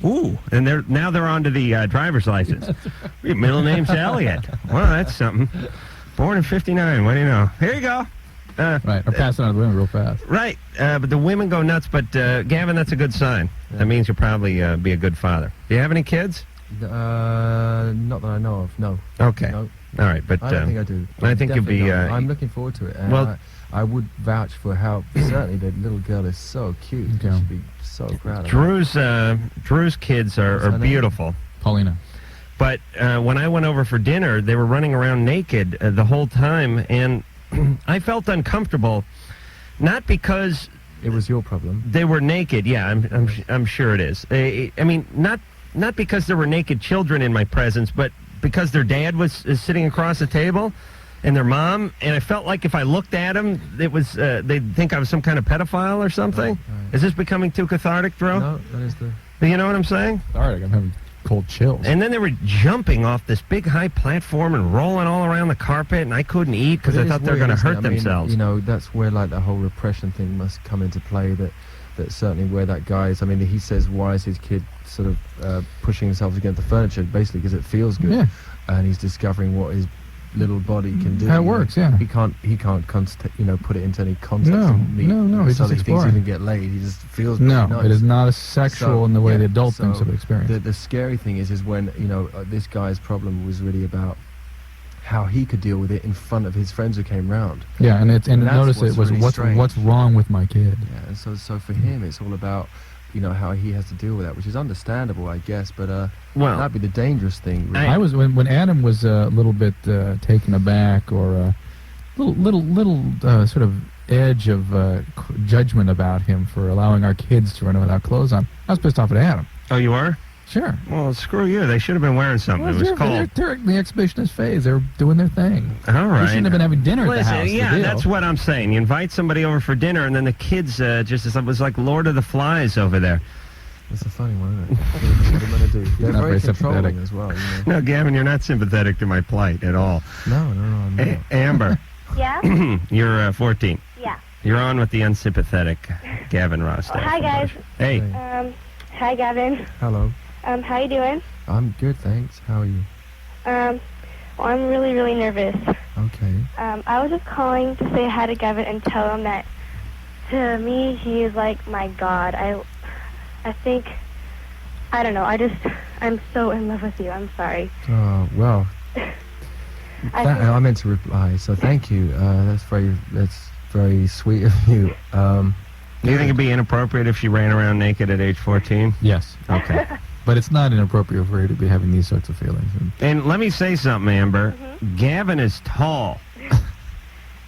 Ooh, and now they're on to the driver's license. Your middle name's Elliot. Well, that's something. Born in 59. What do you know? Here you go. Right, or passing on to the women real fast. Right, but the women go nuts. But Gavin, that's a good sign. Yeah. That means you'll probably be a good father. Do you have any kids? Not that I know of. No. Okay. No. All right, but I don't think I do. I think you'll be. I'm looking forward to it. And well, I would vouch for how certainly the little girl is so cute. Okay. You should be so proud of her. Drew's kids are beautiful. Paulina. But when I went over for dinner, they were running around naked the whole time, and I felt uncomfortable, not because it was your problem. They were naked. Yeah, I'm sure it is. I mean, not because there were naked children in my presence, but because their dad was sitting across the table, and their mom, and I felt like if I looked at them, it was they'd think I was some kind of pedophile or something. Right. Is this becoming too cathartic, Drew? No, that is the. You know what I'm saying? All right, I'm having cold chills. And then they were jumping off this big high platform and rolling all around the carpet, and I couldn't eat because I thought they were going to hurt themselves. You know, that's where like the whole repression thing must come into play. That certainly where that guy is. I mean, he says, why is his kid sort of pushing himself against the furniture? Basically, because it feels good. Yeah. And he's discovering what his little body can do. How it works, yeah. He can't put it into any context. No. So he thinks he can get laid. He just feels. No, nice. it is not as sexual in the way the adult thinks of experience. The scary thing is when this guy's problem was really about how he could deal with it in front of his friends who came round. Yeah, and notice it was really what's wrong with my kid. Yeah, and so for him, it's all about. How he has to deal with that, which is understandable, I guess, but that'd be the dangerous thing. Really. I was when Adam was a little bit taken aback, or a little sort of edge of judgment about him for allowing our kids to run without clothes on. I was pissed off at Adam. Oh, you are? Sure. Well, screw you. They should have been wearing something. It was cold. They're in the exhibitionist phase. They were doing their thing. All right. We shouldn't have been having dinner at the house. Yeah, that's what I'm saying. You invite somebody over for dinner, and then the kids it was like Lord of the Flies over there. That's a funny one, isn't it? What am I going to do? They're not very controlling sympathetic as well. No, Gavin, you're not sympathetic to my plight at all. No, I'm not. Amber. Yeah? You're 14. Yeah. You're on with the unsympathetic Gavin Rossdale. Oh, hi, guys. Hey. Hi, Gavin. Hello. How you doing? I'm good, thanks. How are you? Well, I'm really, really nervous. Okay. I was just calling to say hi to Gavin and tell him that, to me, he is like my God. I think, I don't know, I'm so in love with you. I'm sorry. Oh, well. I meant to reply, so thank you. That's very sweet of you. Do you think it'd be inappropriate if she ran around naked at age 14? Yes. Okay. But it's not inappropriate for her to be having these sorts of feelings. And let me say something, Amber. Mm-hmm. Gavin is tall.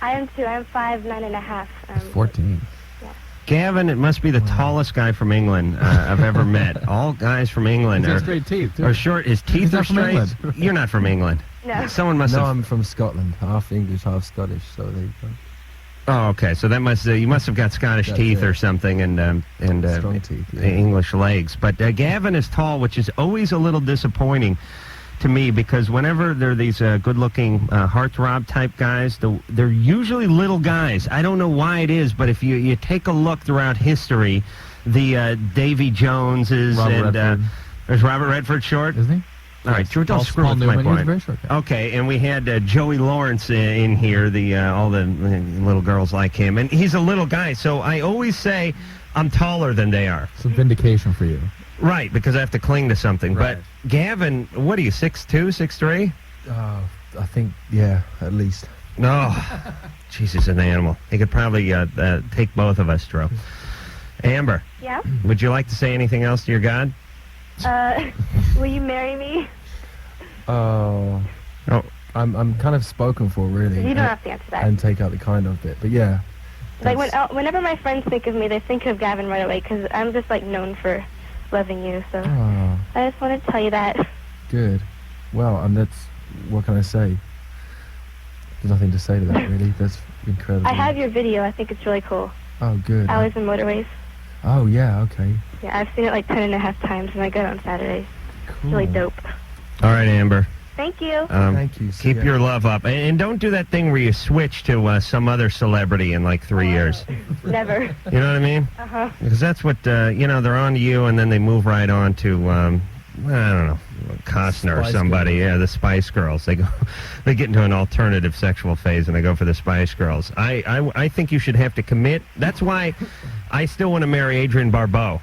I am too. I'm 5'9½". 14. Yeah. Gavin, it must be the tallest guy from England I've ever met. All guys from England He's got straight teeth, too. are short. His teeth He's are not from straight. England. You're not from England. No. Someone must have... I'm from Scotland. Half English, half Scottish, so there you go. Oh, okay. So that must you must have got Scottish teeth or something, and strong teeth, yeah. English legs. But Gavin is tall, which is always a little disappointing to me, because whenever there are these good-looking heartthrob type guys, they're usually little guys. I don't know why it is, but if you take a look throughout history, the Davy Joneses there's Robert Redford short, isn't he? All right, Drew, don't screw with my point. Very short guy. Okay, and we had Joey Lawrence in here. All the little girls like him, and he's a little guy. So I always say I'm taller than they are. It's a vindication for you, right? Because I have to cling to something. Right. But Gavin, what are you, 6'2", 6'3"? I think, yeah, at least. No, jeez, he's an animal. He could probably take both of us, Drew. Amber. Yeah? Would you like to say anything else to your God? Will you marry me? Oh, I'm kind of spoken for, really. You don't have to answer that. And take out the kind of bit, but yeah. Like whenever my friends think of me, they think of Gavin right away, because I'm just like known for loving you. So I just want to tell you that. Good. Well, that's what can I say? There's nothing to say to that, really. That's incredible. I have your video. I think it's really cool. Oh, good. Hours and Motorways. Oh, yeah, okay. Yeah, I've seen it like 10.5 times, and I go on Saturdays. Cool. It's really dope. All right, Amber. Thank you. Thank you. See Keep ya. your love up. And don't do that thing where you switch to some other celebrity in like 3 years. Never. You know what I mean? Uh-huh. Because that's what, they're on to you, and then they move right on to, I don't know, Costner or Spice somebody. Girls. Yeah, the Spice Girls. They get into an alternative sexual phase, and they go for the Spice Girls. I think you should have to commit. That's why I still want to marry Adrienne Barbeau.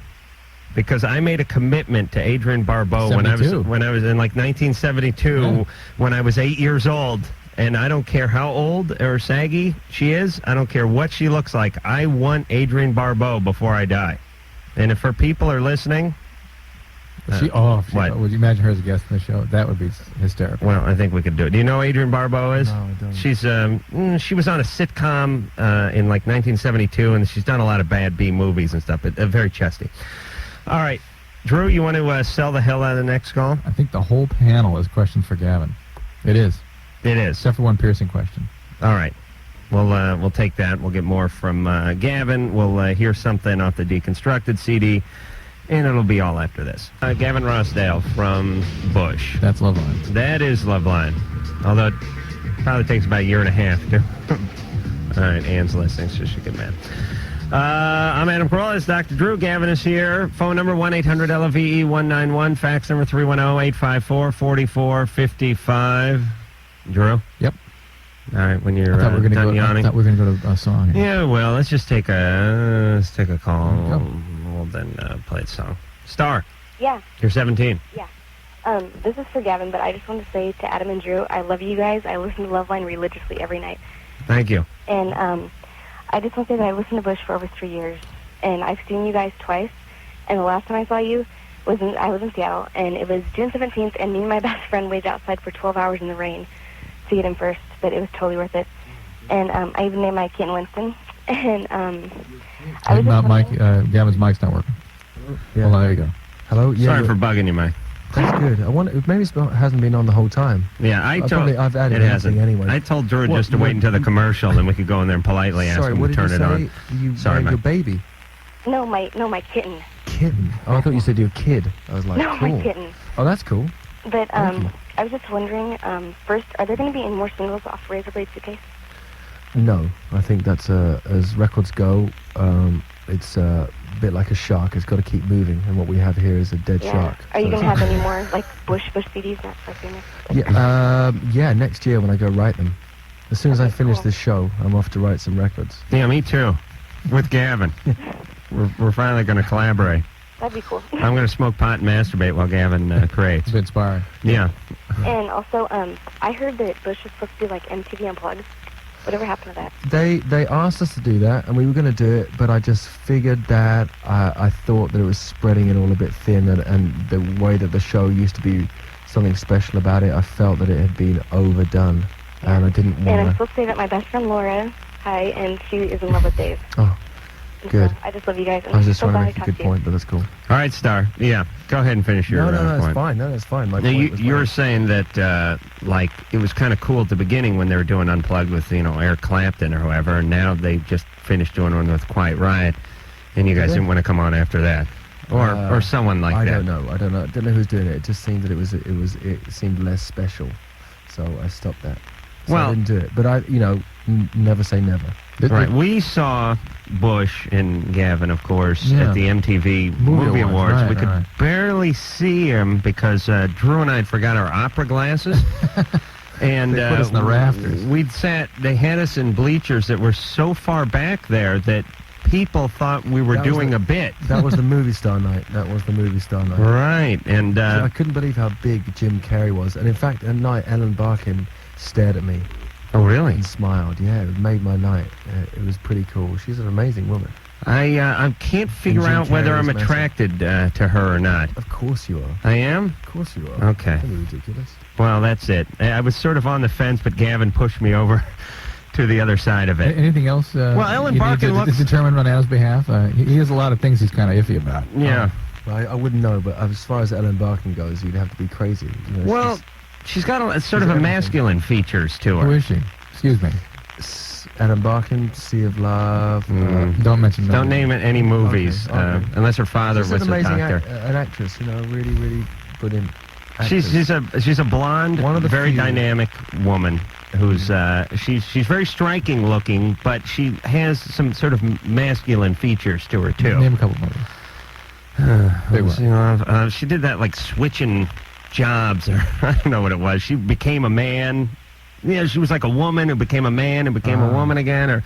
Because I made a commitment to Adrienne Barbeau when I was 72. in like 1972, Yeah. when I was 8 years old. And I don't care how old or saggy she is. I don't care what she looks like. I want Adrienne Barbeau before I die. And if her people are listening, What? what? Would you imagine her as a guest on the show? That would be hysterical. well, I think we could do it. Do you know who Adrienne Barbeau is? No, I don't. She's she was on a sitcom in like 1972, and she's done a lot of bad B movies and stuff. But very chesty. All right, Drew, you want to sell the hell out of the next call? I think the whole panel is questions for Gavin. It is, It is. except for one piercing question. All right. We'll take that. We'll get more from Gavin. We'll hear something off the Deconstructed CD, and it'll be all after this. Gavin Rossdale from Bush. That's Loveline. That is Loveline. Although it probably takes about a year and a half to. All right, Ann's listening, so she get mad. I'm Adam Carolla. It's Dr. Drew. Gavin is here. Phone number 1-800-LOVE-191. Fax number 310-854-4455. Drew? Yep. All right, when you're I thought we were done going yawning. to go to a song. Here. Yeah, well, let's just take a call. There you We'll then play the song. Star, Yeah. you're 17. This is for Gavin, but I just want to say to Adam and Drew, I love you guys. I listen to Loveline religiously every night. Thank you. And I just want to say that I listened to Bush for over 3 years, and I've seen you guys twice. And the last time I saw you I was in Seattle, and it was June 17th, and me and my best friend waited outside for 12 hours in the rain to get him first, but it was totally worth it. And I even named my kitten Winston. And I was just Mike, wondering- Gavin's mic's not working. Yeah. Hold on, there you go. Hello. Yeah. Sorry for bugging you, Mike. That's good. I wonder. Maybe it hasn't been on the whole time. Yeah, I've added it everything hasn't. anyway. I told Drew What- just to what- wait until the commercial, and we could go in there and politely ask Sorry, him what to did turn you it say? on. You Sorry, named Mike. your baby. No, my kitten. Kitten. Oh, I thought you said your kid. I was like, No, cool. my kitten. Oh, that's cool. But Thank you. I was just wondering, first, are there going to be any more singles off Razor Blade Suitcase? No, I think that's as records go. It's a bit like a shark. It's got to keep moving, and what we have here is a dead shark. Are you So going to it's- have any more, like, Bush CDs next? Like, your next? Yeah, next year when I go write them. As soon as I Okay, finish cool. this show, I'm off to write some records. Yeah, me too. With Gavin. We're finally going to collaborate. That'd be cool. I'm going to smoke pot and masturbate while Gavin creates. It's inspiring. Yeah. And also, I heard that Bush was supposed to do, like, MTV Unplugged. Whatever happened to that? They asked us to do that, and we were going to do it, but I just figured that I thought that it was spreading it all a bit thin, and the way that the show used to be something special about it, I felt that it had been overdone, and I didn't And I'm want to. supposed to say that my best friend Laura, hi, and she is in love with Dave. Oh, And good. So I just love you guys. And I was I'm just so trying to glad make a I good talked to you. point, but that's cool. All right, Star. Yeah, go ahead and finish your No, point. it's fine. No, it's fine. My Now, point was you were fine. saying that, like, it was kind of cool at the beginning when they were doing Unplugged with, Eric Clapton or whoever, and now they just finished doing one with Quiet Riot, and you guys Did they? didn't want to come on after that. Or someone like I that. don't know. I don't know who's doing it. It just seemed that it seemed less special, so I stopped that. So Well- I didn't do it. But I, never say never. Right. We saw Bush and Gavin, of course, Yeah. at the MTV Movie Awards. Right, We could right. barely see him because Drew and I had forgot our opera glasses. And They put us in the rafters. They had us in bleachers that were so far back there that people thought we were That was doing the- a bit. That was the movie star night. Right. And So I couldn't believe how big Jim Carrey was. And in fact, at night, Ellen Barkin stared at me oh, really? and smiled. Yeah, it made my night. It was pretty cool. She's an amazing woman. I can't figure Jim out whether Carrey I'm was massive. attracted to her or not. Of course you are. I am? Of course you are. Okay. That'd be ridiculous. Well, that's it. I was sort of on the fence, but Gavin pushed me over to the other side of it. Anything else? Well, Ellen you need Barkin to looks- determined on Adam's behalf. He has a lot of things he's kind of iffy about. Yeah. Well, I wouldn't know, but as far as Ellen Barkin goes, you'd have to be crazy. Well, she's got sort of she's a everything. masculine features to Who her. is she? Excuse me. Ellen Barkin, Sea of Love. Don't mention that. Don't name it any movies, Okay. unless her father She's was an a amazing doctor. an actress, really, really brilliant. She's a blonde, One of the very few. dynamic woman who's she's very striking looking, but she has some sort of masculine features to her too. Name a couple movies. Big one. You know, she did that like switching jobs, or I don't know what it was. She became a man. Yeah, she was like a woman who became a man and became a woman again, or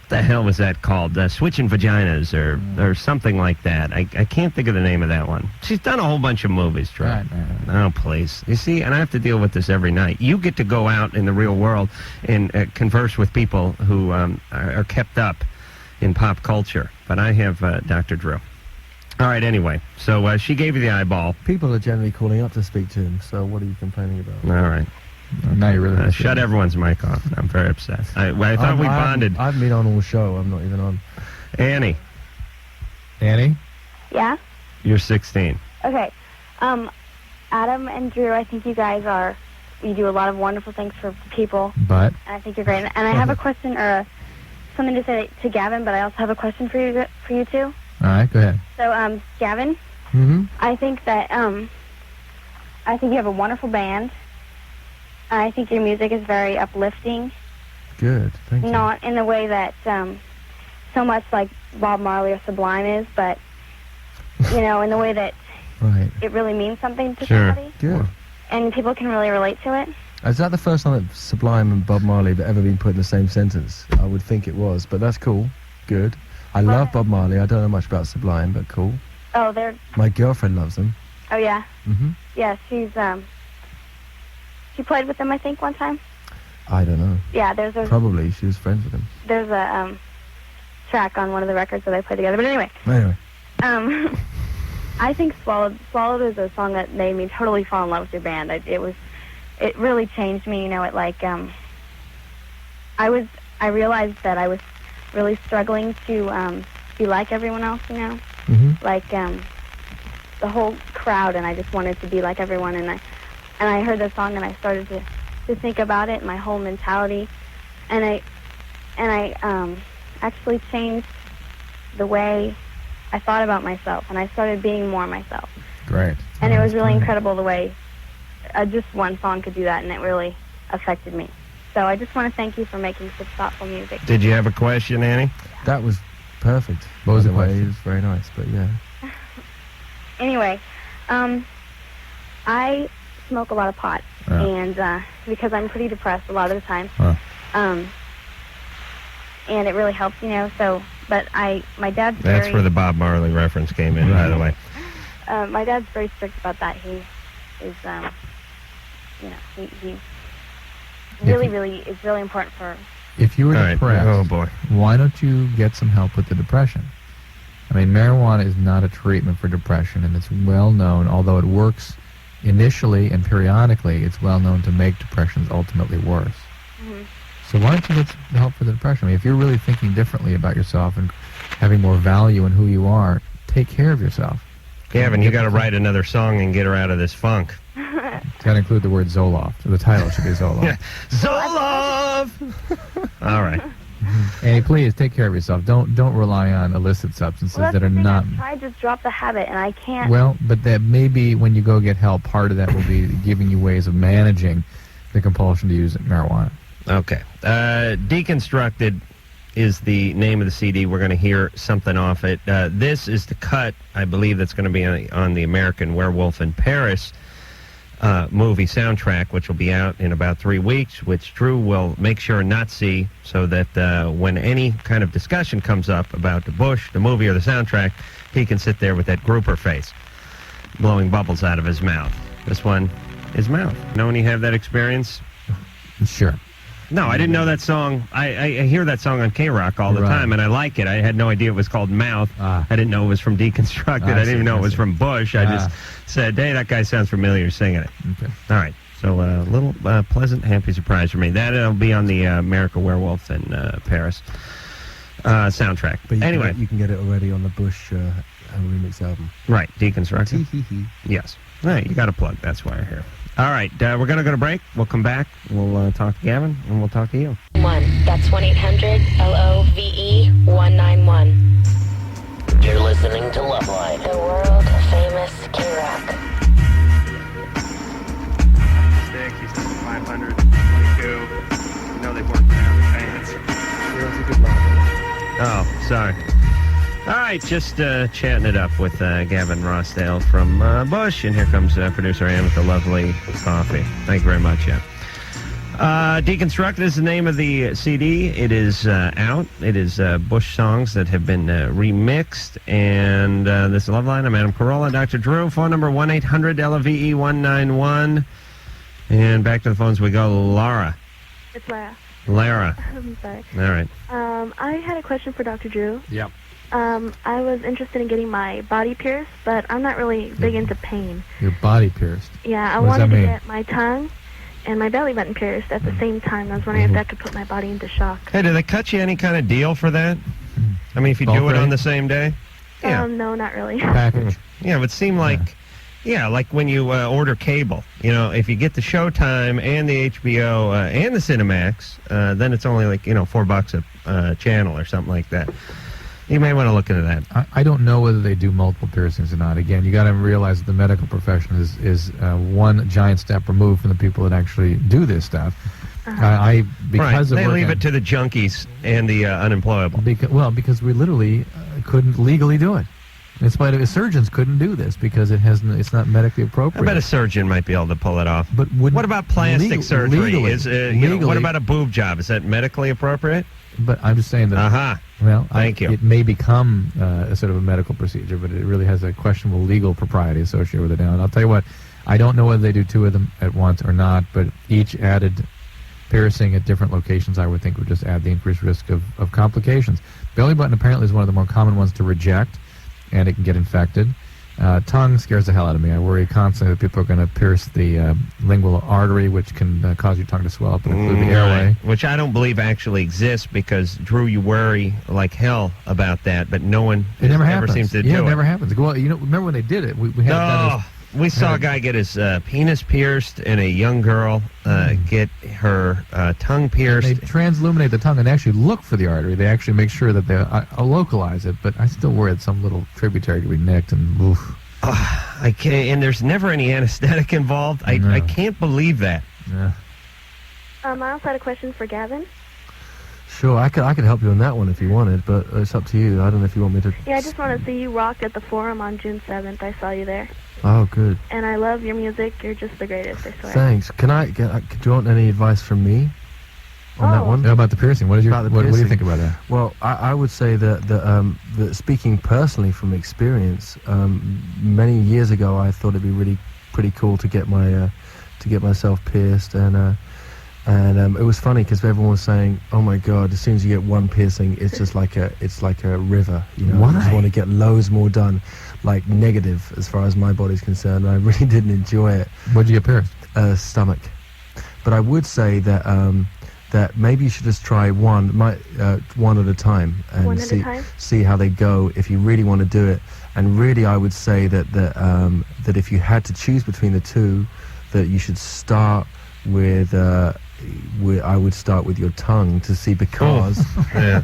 what the hell was that called? Switching vaginas, or something like that. I can't think of the name of that one. She's done a whole bunch of movies, Troy. Right. Oh, please. You see, and I have to deal with this every night. You get to go out in the real world and converse with people who are kept up in pop culture, but I have Dr. Drew. All right, anyway, so she gave you the eyeball. People are generally calling up to speak to him, so what are you complaining about? All right. Now you're really Shut everyone's mic off. I'm very upset. I thought we bonded. I've been on all show. I'm not even on. Annie, Yeah? you're 16. Okay. Adam and Drew, I think you guys you do a lot of wonderful things for people, But and I think you're great. And I have a question or something to say to Gavin, but I also have a question for you too. all right, go ahead. So, Gavin, Mm-hmm. I think that I think you have a wonderful band. I think your music is very uplifting, Good. Thank you. not in the way that so much like Bob Marley or Sublime is, but in the way that Right. it really means something to Sure. somebody, Good. and people can really relate to it. Is that the first time that Sublime and Bob Marley have ever been put in the same sentence? I would think it was, but that's cool. Good. I love Bob Marley. I don't know much about Sublime, but cool. Oh, they're My girlfriend loves them. oh yeah, Mm-hmm. yeah. She played with them, I think, one time. I don't know. Yeah, there's Probably. She was friends with them. a track on one of the records that they played together. But anyway, Anyway. I think Swallowed is a song that made me totally fall in love with your band. It really changed me. It like I realized that I was really struggling to be like everyone else. Mm-hmm. Like the whole crowd, and I just wanted to be like everyone. And I heard the song, and I started to think about it, my whole mentality, and I actually changed the way I thought about myself, and I started being more myself. Great. And it was really incredible the way just one song could do that, and it really affected me. So I just want to thank you for making such thoughtful music. Did you have a question, Annie? That was perfect. What was by the the way? question? It was very nice, but yeah. Anyway, I smoke a lot of pot, Yeah. and because I'm pretty depressed a lot of the time, Huh. and it really helps, So, but my dad's That's very where the Bob Marley reference came in, by the way. my dad's very strict about that. He is, he really is really important for. If you were All right. depressed, Oh, boy. why don't you get some help with the depression? I mean, marijuana is not a treatment for depression, and it's well known, although it works initially and periodically, it's well known to make depressions ultimately worse. Mhm. So why don't you get some help for the depression? I mean, if you're really thinking differently about yourself and having more value in who you are, take care of yourself. Gavin, you got to write another song and get her out of this funk. It's got to include the word Zoloft. The title should be Zoloft. Zoloft! All right. Annie, please take care of yourself. Don't rely on illicit substances Well, that's that are the thing. not. I've tried to drop the habit, and I can't. Well, but that maybe when you go get help, part of that will be giving you ways of managing the compulsion to use marijuana. Okay. Deconstructed is the name of the CD. We're going to hear something off it. This is the cut, I believe, that's going to be on the American Werewolf in Paris movie soundtrack, which will be out in about 3 weeks, which Drew will make sure not see, so that when any kind of discussion comes up about the Bush, the movie, or the soundtrack, he can sit there with that grouper face, blowing bubbles out of his mouth. This one is mouth. Know when you have that experience? Sure. No, I didn't know that song. I hear that song on K-Rock all the Right. time, and I like it. I had no idea it was called Mouth. Ah. I didn't know it was from Deconstructed. I didn't even know it was from Bush. I just Ah. said, hey, that guy sounds familiar singing it. Okay. All right. So a little pleasant, happy surprise for me. That'll be on the American Werewolf in Paris soundtrack. But Anyway, you can get it already on the Bush remix album. right, Deconstructed. Tee-hee-hee. Yes. All right, you got a plug. That's why you're here. All right, we're going to go to break. We'll come back. We'll talk to Gavin, and we'll talk to you. That's 1-800-LOVE-191. You're listening to Loveline. The world famous K-Rock. 122. They worked around the fans. That's a good line. Oh, sorry. All right, just chatting it up with Gavin Rossdale from Bush, and here comes producer Ann with the lovely coffee. Thank you very much, yeah. Deconstructed is the name of the CD. It is out. It is Bush songs that have been remixed. And this is Loveline. I'm Adam Carolla. Dr. Drew. Phone number 1-800-LVE-191. And back to the phones we go. Laura. It's Lara. Lara. I'm sorry. All right. I had a question for Dr. Drew. Yep. I was interested in getting my body pierced, but I'm not really big into pain. Your body pierced. Yeah, I What does wanted that to mean? get my tongue and my belly button pierced at the same time. I was wondering if that could put my body into shock. Hey, do they cut you any kind of deal for that? I mean, if you Bulk do it on rate? the same day? Yeah. No, not really. Package. Yeah, it would seem like, like when you order cable. You know, if you get the Showtime and the HBO and the Cinemax, then it's only like, $4 a channel or something like that. You may want to look into that. I don't know whether they do multiple piercings or not. Again, you got to realize that the medical profession is one giant step removed from the people that actually do this stuff. Because they of leave working- it to the junkies and the unemployable. Because we literally couldn't legally do it. In spite of it, surgeons couldn't do this because it's not medically I appropriate. bet a surgeon might be able to pull it off. But What about plastic surgery? Legally, What about a boob job? Is that medically appropriate? But I'm just saying that. Uh-huh. Well, Thank you. It may become a sort of a medical procedure, but it really has a questionable legal propriety associated with it now. And I'll tell you what, I don't know whether they do two of them at once or not, but each added piercing at different locations, I would think, would just add the increased risk of complications. Belly button apparently is one of the more common ones to reject, and it can get infected. Tongue scares the hell out of me. I worry constantly that people are going to pierce the lingual artery, which can cause your tongue to swell up and include the airway. Right. Which I don't believe actually exists because, Drew, you worry like hell about that, but no one It never ever happens. seems to yeah, do it it. never happens. Well, remember when they did it? We had it done as, We saw a guy get his penis pierced and a young girl get her tongue pierced. they transilluminate the tongue and actually look for the artery. They actually make sure that they localize it, but I still worry that some little tributary could be nicked and oof. I can't, and there's never any anesthetic involved. No. I can't believe that. Yeah. I also had a question for Gavin. Sure, I could help you on that one if you wanted, but it's up to you. I don't know if you want me to. Yeah, I just want to say you rocked at the Forum on June 7th. I saw you there. Oh, good. And I love your music. You're just the greatest, I swear. Thanks. Do you want any advice from me on that one? How about the piercing? What do you piercing. think about that? Well, I would say that speaking personally from experience, many years ago I thought it'd be pretty cool to get myself pierced, and it was funny because everyone was saying, "Oh my God! As soon as you get one piercing, it's just like a river." Why? I just want to get loads more done, like negative as far as my body's concerned. I really didn't enjoy it. What'd you get pierced? Stomach, but I would say that that maybe you should just try one at a time and One at a time? see how they go if you really want to do it. And really, I would say that if you had to choose between the two, that you should start with. I would start with your tongue to see because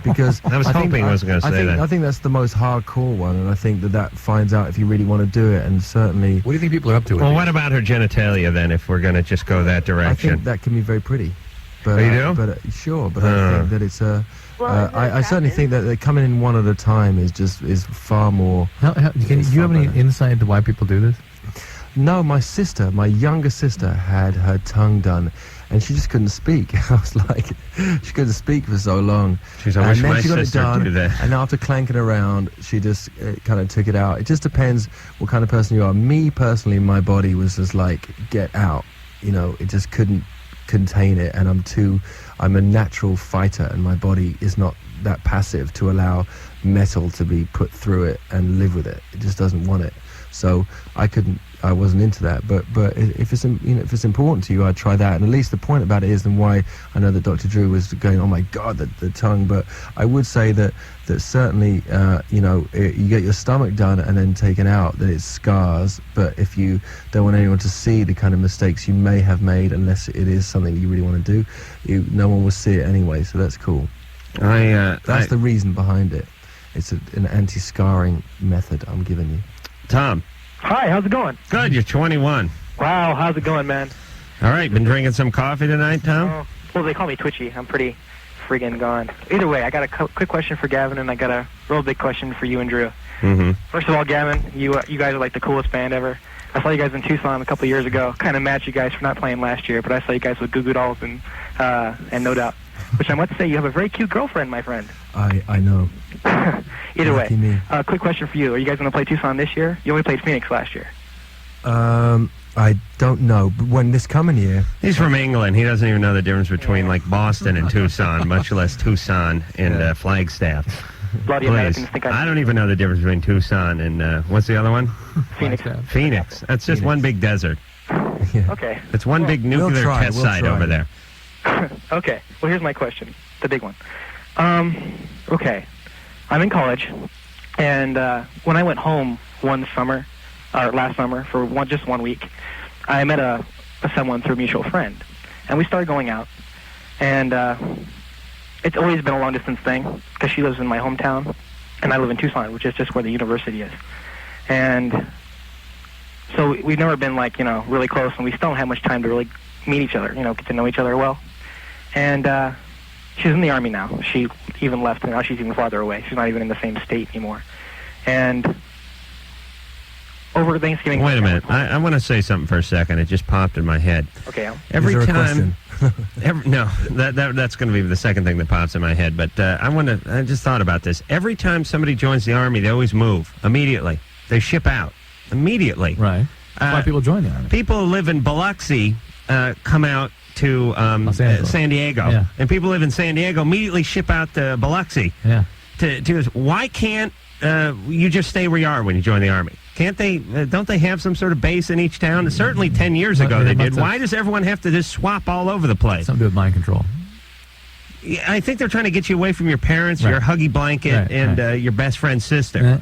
because I was hoping I wasn't going to say that. I think that's the most hardcore one, and I think that finds out if you really want to do it. And certainly, What do you think people are up to? Well, what about her genitalia then? If we're going to just go that I direction, think that can be very pretty. But, Oh, you do? But sure, but I think that it's Well, is it I certainly attractive? think that coming in one at a time is far more. Do you have any insight into why people do this? No, my younger sister, had her tongue done, and she just couldn't speak. I was like, she couldn't speak for so long. She's I and wish then my she got sister it done, do that. and after clanking around, she just kind of took it out. It just depends what kind of person you are. Me personally, my body was just like, get out. It just couldn't contain it, and I'm a natural fighter, and my body is not that passive to allow metal to be put through it and live with it. It just doesn't want it. So I wasn't into that, but if it's important to you, I'd try that. And at least the point about it is, and why I know that Dr. Drew was going, oh my God, the tongue. But I would say that certainly, you get your stomach done and then taken out, that it scars. But if you don't want anyone to see the kind of mistakes you may have made, unless it is something you really want to do, no one will see it anyway. So that's cool. That's the reason behind it. It's an anti-scarring method I'm giving you. Tom. Hi, how's it going? Good, you're 21. Wow, how's it going, man? All right, been drinking some coffee tonight, Tom? Oh, well, they call me Twitchy. I'm pretty friggin' gone. Either way, I got a quick question for Gavin, and I got a real big question for you and Drew. Mm-hmm. First of all, Gavin, you guys are like the coolest band ever. I saw you guys in Tucson a couple of years ago. Kind of mad at you guys for not playing last year, but I saw you guys with Goo Goo Dolls and No Doubt. Which I must say, you have a very cute girlfriend, my friend. I know. Either Lucky way, me. quick question for you. Are you guys going to play Tucson this year? You only played Phoenix last year. I don't know, but when this coming year... He's from England. He doesn't even know the difference between, like, Boston and Tucson, much less Tucson and Flagstaff. Bloody Please. Americans think I don't even know the difference between Tucson and, what's the other one? Phoenix. Phoenix. That's just one big desert. Okay. It's one big nuclear test site over there. Okay. Well, here's my question, the big one. Okay. I'm in college, and when I went home last summer, for just 1 week, I met someone through a mutual friend, and we started going out, and it's always been a long-distance thing, because she lives in my hometown, and I live in Tucson, which is just where the university is. And so we've never been, like, really close, and we still don't have much time to really meet each other, get to know each other well. And she's in the Army now. She even left, and now she's even farther away. She's not even in the same state anymore. And over Thanksgiving... Wait a minute. I want to say something for a second. It just popped in my head. Okay, Al. Every Is there a time... question? No, that's going to be the second thing that pops in my head. But I just thought about this. Every time somebody joins the Army, they always move immediately. They ship out immediately. Right. That's why people join the Army. People who live in Biloxi come out to San Diego. Yeah. And people who live in San Diego immediately ship out to Biloxi. Yeah. Why can't you just stay where you are when you join the Army? Can't they? Don't they have some sort of base in each town? Certainly 10 years ago they did. Why does everyone have to just swap all over the place? Something to do with mind control. Yeah, I think they're trying to get you away from your parents, your huggy blanket, and your best friend's sister.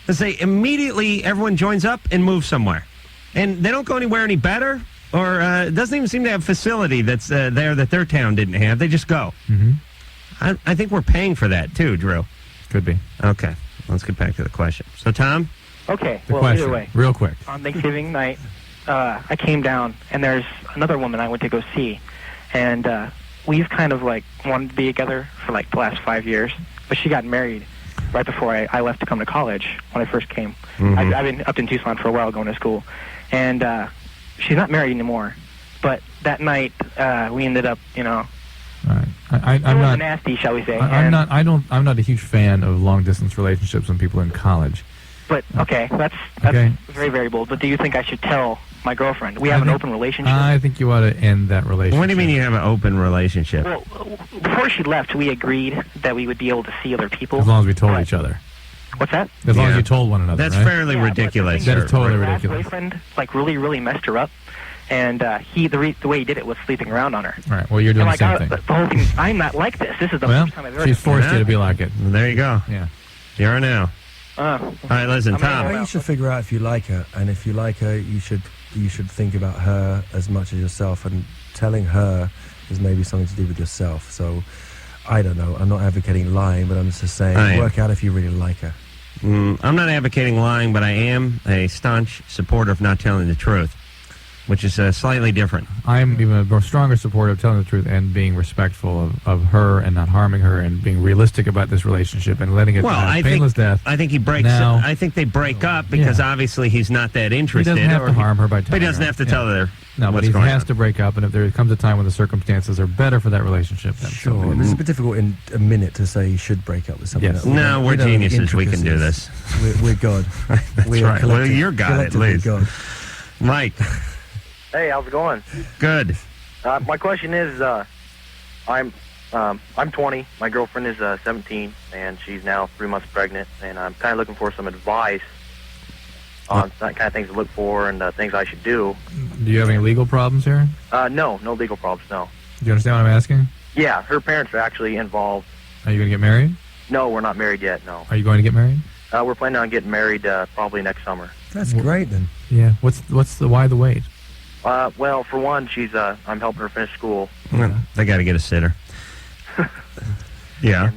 Because they immediately, everyone joins up and moves somewhere. And they don't go anywhere any better, or it doesn't even seem to have a facility that's there that their town didn't have. They just go. Mm-hmm. I think we're paying for that, too, Drew. Could be. Okay, let's get back to the question. So, Tom? Okay, The well, question, either way. real quick. On Thanksgiving night, I came down, and there's another woman I went to go see. And we've kind of, like, wanted to be together for, like, the last 5 years. But she got married right before I left to come to college when I first came. Mm-hmm. I've been up in Tucson for a while going to school. And she's not married anymore. But that night, we ended up, All right. I'm it was not nasty, shall we say. I'm not a huge fan of long distance relationships when people are in college. But, okay, that's Okay. very variable. But do you think I should tell my girlfriend? We have an open relationship. I think you ought to end that relationship. What do you mean you have an open relationship? Well, before she left, we agreed that we would be able to see other people. As long as we told But- each other. What's that? As long as Yeah. you told one another, That's right? fairly Yeah, but the ridiculous. thing That is totally her last ridiculous. boyfriend, like, really messed her up. And the way he did it was sleeping around on her. All right, well, you're doing And, the like, same the thing. whole thing, I'm not like this. This is the Well, first time I've ever... she's forced you to be like it. Well, there you go. Yeah. You are now. All right, listen, I'm gonna Tom. go Well, you should figure out if you like her, and if you like her, you should think about her as much as yourself, and telling her is maybe something to do with yourself. So, I don't know. I'm not advocating lying, but I'm just saying I am. work out if you really like her. I'm not advocating lying, but I am a staunch supporter of not telling the truth, which is slightly different. I'm even a more stronger supporter of telling the truth and being respectful of her and not harming her and being realistic about this relationship and letting it Well, painless death. I think he breaks. Now- I think they break up because Yeah. obviously he's not that He interested. doesn't have or to harm her by telling But he doesn't her. have to Yeah. tell her No, but what's he going has on. to break up, and if there comes a time when the circumstances are better for that relationship, then so Sure. be it. It's a bit difficult in a minute to say you should break up with someone. Yes. else. No, We we're don't know the geniuses. We can do intricacies. this. We're God. That's We are right. Well, collective- you're God, at collectively least. God. Mike, Hey, how's it going? good. My question is, I'm 20. My girlfriend is 17, and she's now 3 months pregnant. And I'm kind of looking for some advice on that kind of things to look for and things I should do. Do you have any legal problems here? No legal problems. No. Do you understand what I'm asking? Yeah, her parents are actually involved. Are you going to get married? No, we're not married yet. No. Are you going to get married? We're planning on getting married probably next summer. That's great then. Yeah. Why the wait? Well, for one, I'm helping her finish school, Well, they got to get a sitter. Yeah.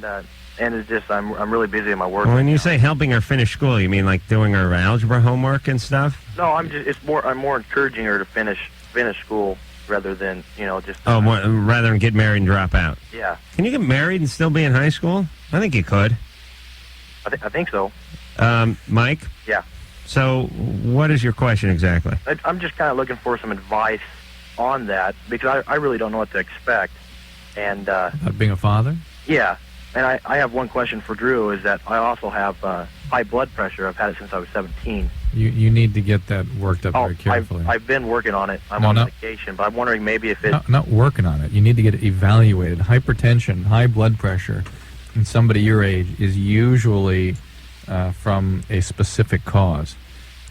and it's just I'm really busy in my work. Well, when you say helping her finish school, you mean like doing her algebra homework and stuff? No, I'm more encouraging her to finish school rather than, just... rather than get married and drop out. Yeah, Can you get married and still be in high school? I think you could. I think so. Mike? Yeah. So what is your question exactly? I'm just kind of looking for some advice on that, because I really don't know what to expect. And, About being a father? yeah, and I have one question for Drew, is that I also have high blood pressure. I've had it since I was 17. You need to get that worked up very carefully. I've been working on it. I'm on medication, but I'm wondering maybe if it... Not working on it. You need to get it evaluated. Hypertension, high blood pressure in somebody your age is usually from a specific cause,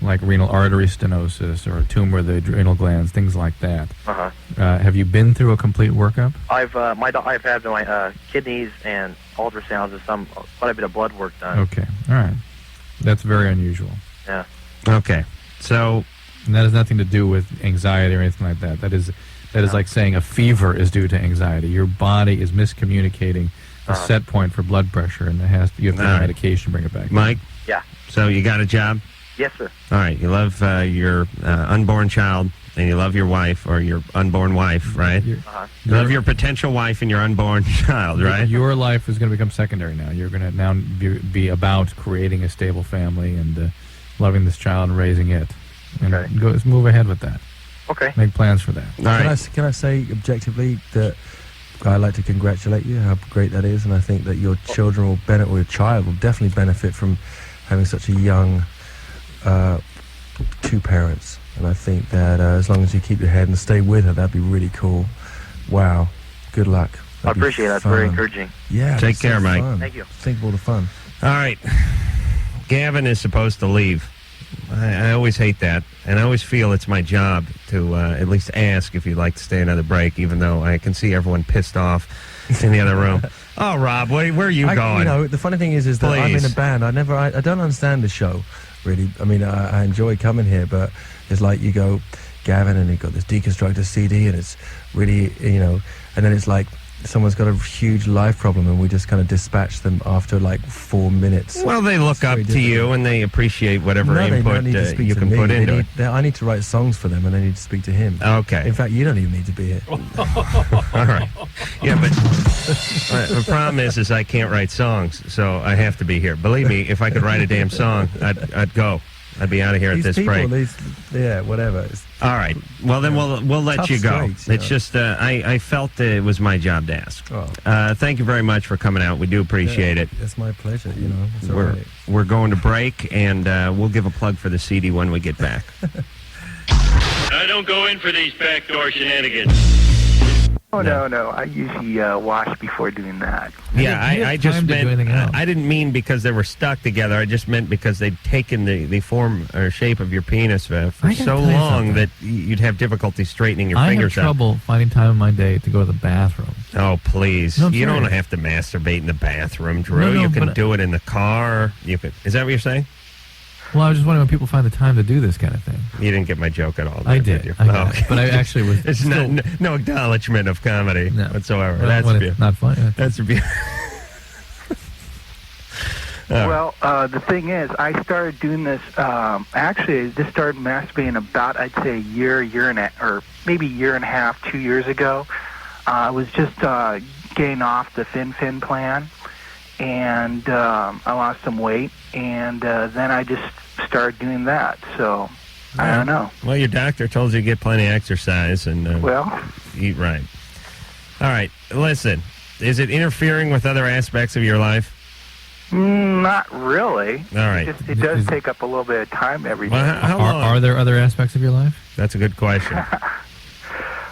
like renal artery stenosis or a tumor of the adrenal glands, things like that. Uh-huh. Have you been through a complete workup? I've had my kidneys and ultrasounds and quite a bit of blood work done. Okay. All right. That's very unusual. Yeah. Okay. So... And that has nothing to do with anxiety or anything like that. That is like saying a fever is due to anxiety. Your body is miscommunicating a set point for blood pressure, and you have to have medication to bring it back. Mike? Yeah. So you got a job? Yes, sir. All right. You love your unborn child, and you love your wife, or your unborn wife, right? You love your potential wife and your unborn child, right? Your life is going to become secondary now. You're going to now be about creating a stable family and loving this child and raising it. And move ahead with that. Okay. Make plans for that. All right. Can I say objectively that I'd like to congratulate you, how great that is, and I think that your children will benefit, or your child will definitely benefit from having such a young two parents. And I think that as long as you keep your head and stay with her, that'd be really cool. Wow. Good luck. I appreciate that. It's very encouraging. Yeah. Take care, Mike. Fun. Thank you. Think of all the fun. All right. Gavin is supposed to leave. I always hate that, and I always feel it's my job to at least ask if you'd like to stay another break, even though I can see everyone pissed off in the other room. Oh, Rob, where are you going? The funny thing is that I'm in a band. I don't understand the show, really. I mean, I enjoy coming here, but it's like you go, Gavin, and you've got this Deconstructor CD, and it's really, and then it's like someone's got a huge life problem, and we just kind of dispatch them after like 4 minutes. Well, they look up to you, and they appreciate whatever input you can put into it. I need to write songs for them, and they need to speak to him. Okay. In fact, you don't even need to be here. All right. Yeah, but the problem is I can't write songs, so I have to be here. Believe me, if I could write a damn song, I'd go. I'd be out of here at this break. Whatever. All right. Well, then we'll let you go. Straights, it's just I felt it was my job to ask. Oh. Thank you very much for coming out. We do appreciate it. It's my pleasure. It's all right. We're going to break, and we'll give a plug for the CD when we get back. I don't go in for these backdoor shenanigans. Oh, no. I usually wash before doing that. Yeah, I just meant, I didn't mean because they were stuck together. I just meant because they'd taken the form or shape of your penis for so long that you'd have difficulty straightening your fingers out. I have trouble finding time in my day to go to the bathroom. Oh, please. No, you don't have to masturbate in the bathroom, Drew. No, you can do it in the car. Is that what you're saying? Well, I was just wondering when people find the time to do this kind of thing. You didn't get my joke at all. I did. Okay. But I actually was. It's no acknowledgement of comedy whatsoever. That's not funny. That's beautiful. Well, the thing is, I started doing this. Actually, I just started masturbating about, I'd say, a year and or maybe a year and a half, 2 years ago. I was just getting off the fin plan, and I lost some weight, and then I just started doing that. So I don't know. Well, your doctor told you to get plenty of exercise and eat right. All right, listen. Is it interfering with other aspects of your life? Not really. All right. It does take up a little bit of time every day. Well, how long? Are there other aspects of your life? That's a good question.